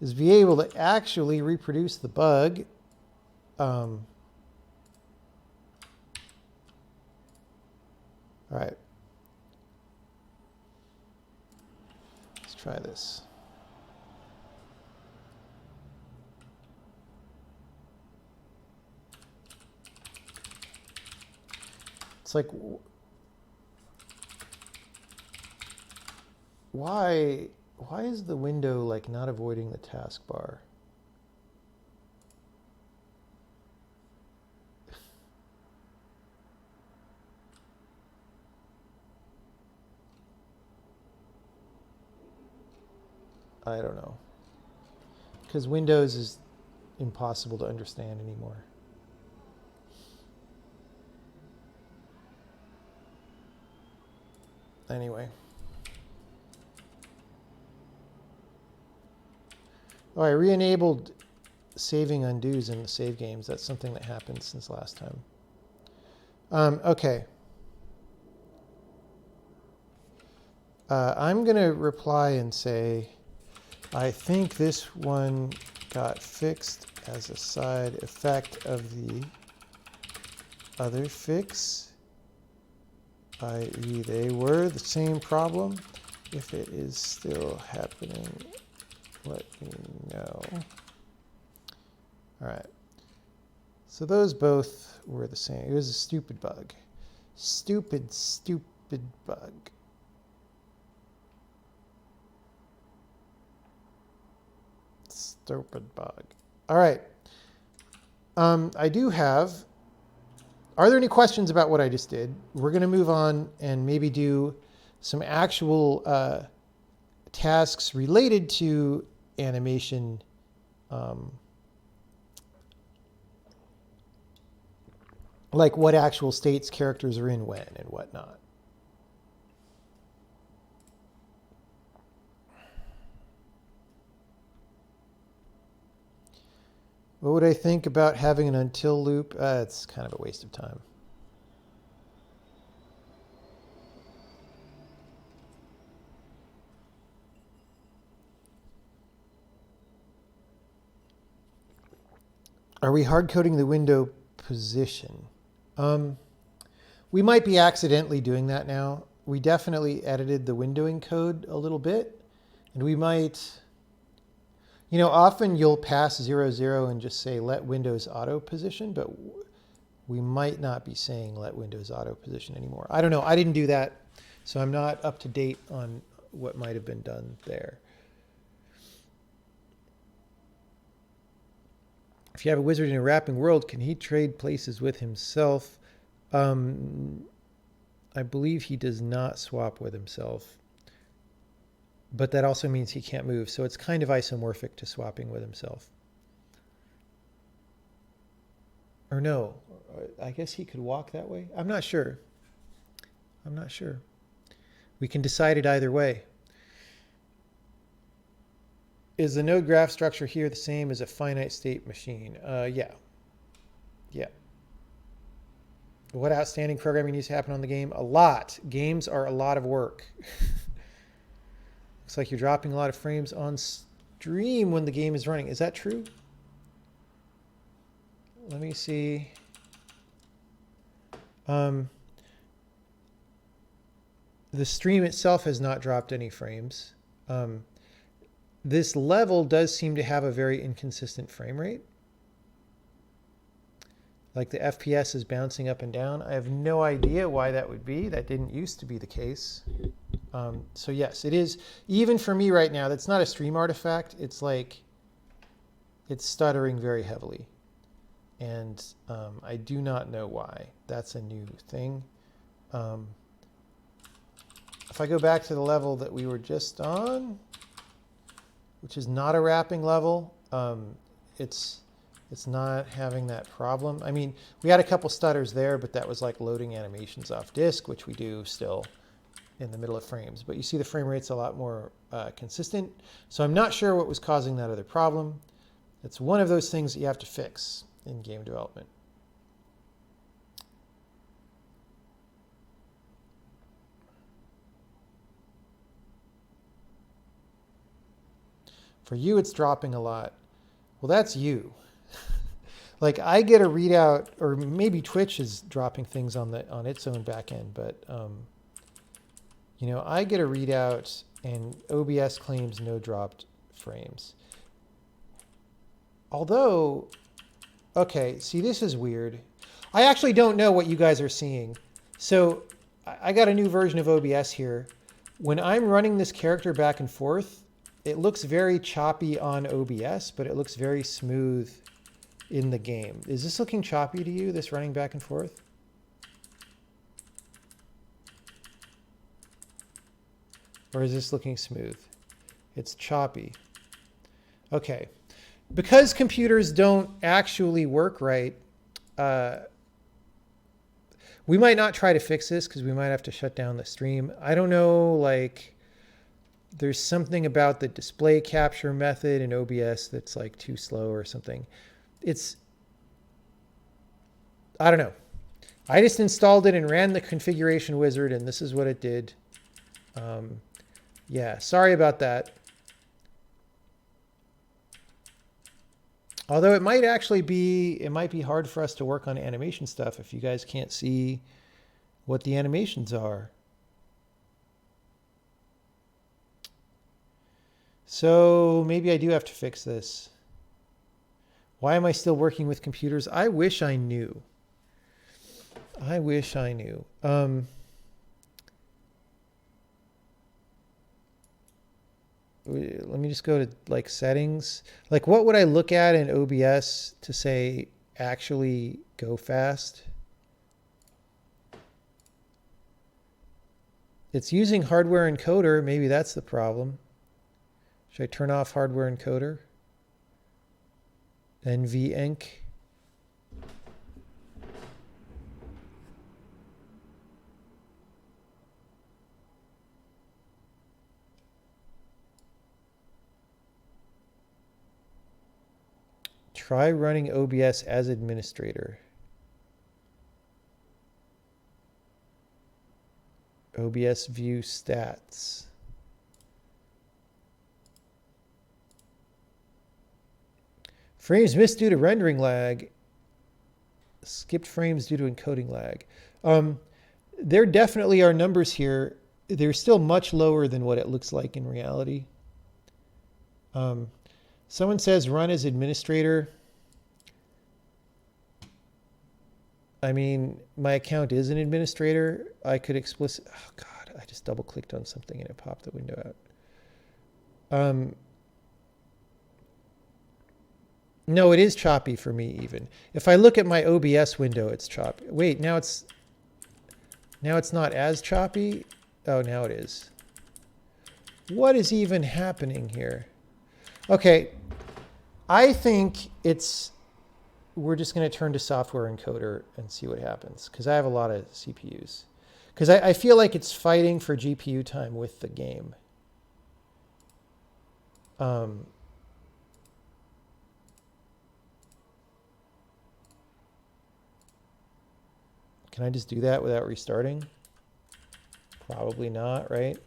is be able to actually reproduce the bug. All right. Let's try this. It's like, why is the window like not avoiding the taskbar? I don't know. Because Windows is impossible to understand anymore. Anyway. Oh, I re-enabled saving undos in the save games. That's something that happened since last time. Okay. I'm going to reply and say, I think this one got fixed as a side effect of the other fix, i.e. they were the same problem. If it is still happening, let me know. All right. So those both were the same. It was a stupid bug. Stupid bug. Stupid bug. All right. I do have... Are there any questions about what I just did? We're going to move on and maybe do some actual tasks related to animation. Like what actual states characters are in when and whatnot. What would I think about having an until loop? It's kind of a waste of time. Are we hard coding the window position? We might be accidentally doing that now. We definitely edited the windowing code a little bit, and we might... often you'll pass 0, and just say let Windows auto position, but we might not be saying let Windows auto position anymore. I don't know. I didn't do that, so I'm not up to date on what might have been done there. If you have a wizard in a wrapping world, can he trade places with himself? I believe he does not swap with himself. but that also means he can't move. So it's kind of isomorphic to swapping with himself. Or no, I guess he could walk that way. I'm not sure. I'm not sure. We can decide it either way. Is the node graph structure here the same as a finite state machine? Yeah. Yeah. What outstanding programming needs to happen on the game? A lot. Games are a lot of work. Looks like you're dropping a lot of frames on stream when the game is running. Is that true? Let me see. The stream itself has not dropped any frames. This level does seem to have a very inconsistent frame rate. Like the FPS is bouncing up and down. I have no idea why that would be. That didn't used to be the case. So yes, it is. Even for me right now, that's not a stream artifact. It's like, it's stuttering very heavily. And I do not know why. That's a new thing. If I go back to the level that we were just on, which is not a wrapping level, it's not having that problem. I mean, we had a couple stutters there, but that was like loading animations off disk, which we do still in the middle of frames. But you see the frame rate's a lot more consistent. So I'm not sure what was causing that other problem. It's one of those things that you have to fix in game development. For you, it's dropping a lot. Well, that's you. Like I get a readout, or maybe Twitch is dropping things on its own backend, but you know, I get a readout and OBS claims no dropped frames. Although, okay, see, this is weird. I actually don't know what you guys are seeing. So I got a new version of OBS here. When I'm running this character back and forth, it looks very choppy on OBS, but it looks very smooth in the game. Is this looking choppy to you, this running back and forth? Or is this looking smooth? It's choppy. Okay. Because computers don't actually work right, we might not try to fix this because we might have to shut down the stream. I don't know, like, there's something about the display capture method in OBS that's like too slow or something. I don't know. I just installed it and ran the configuration wizard, and this is what it did. Yeah, sorry about that. Although it might be hard for us to work on animation stuff if you guys can't see what the animations are. So maybe I do have to fix this. Why am I still working with computers? I wish I knew. I wish I knew. Let me just go to like settings. Like what would I look at in OBS to say actually go fast? It's using hardware encoder. Maybe that's the problem. Should I turn off hardware encoder? NVEnc. Try running OBS as administrator. OBS view stats. Frames missed due to rendering lag. Skipped frames due to encoding lag. There definitely are numbers here. They're still much lower than what it looks like in reality. Someone says run as administrator. I mean, my account is an administrator. I could explicit. Oh God, I just double clicked on something and it popped the window out. No, it is choppy for me even. If I look at my OBS window, it's choppy. Wait, now it's not as choppy. Oh, now it is. What is even happening here? Okay, I think we're just going to turn to software encoder and see what happens, because I have a lot of CPUs. Because I feel like it's fighting for GPU time with the game. Can I just do that without restarting? Probably not, right? It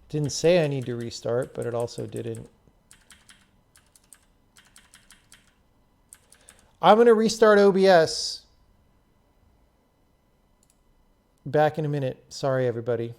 didn't say I need to restart, but it also didn't. I'm going to restart OBS. Back in a minute. Sorry, everybody.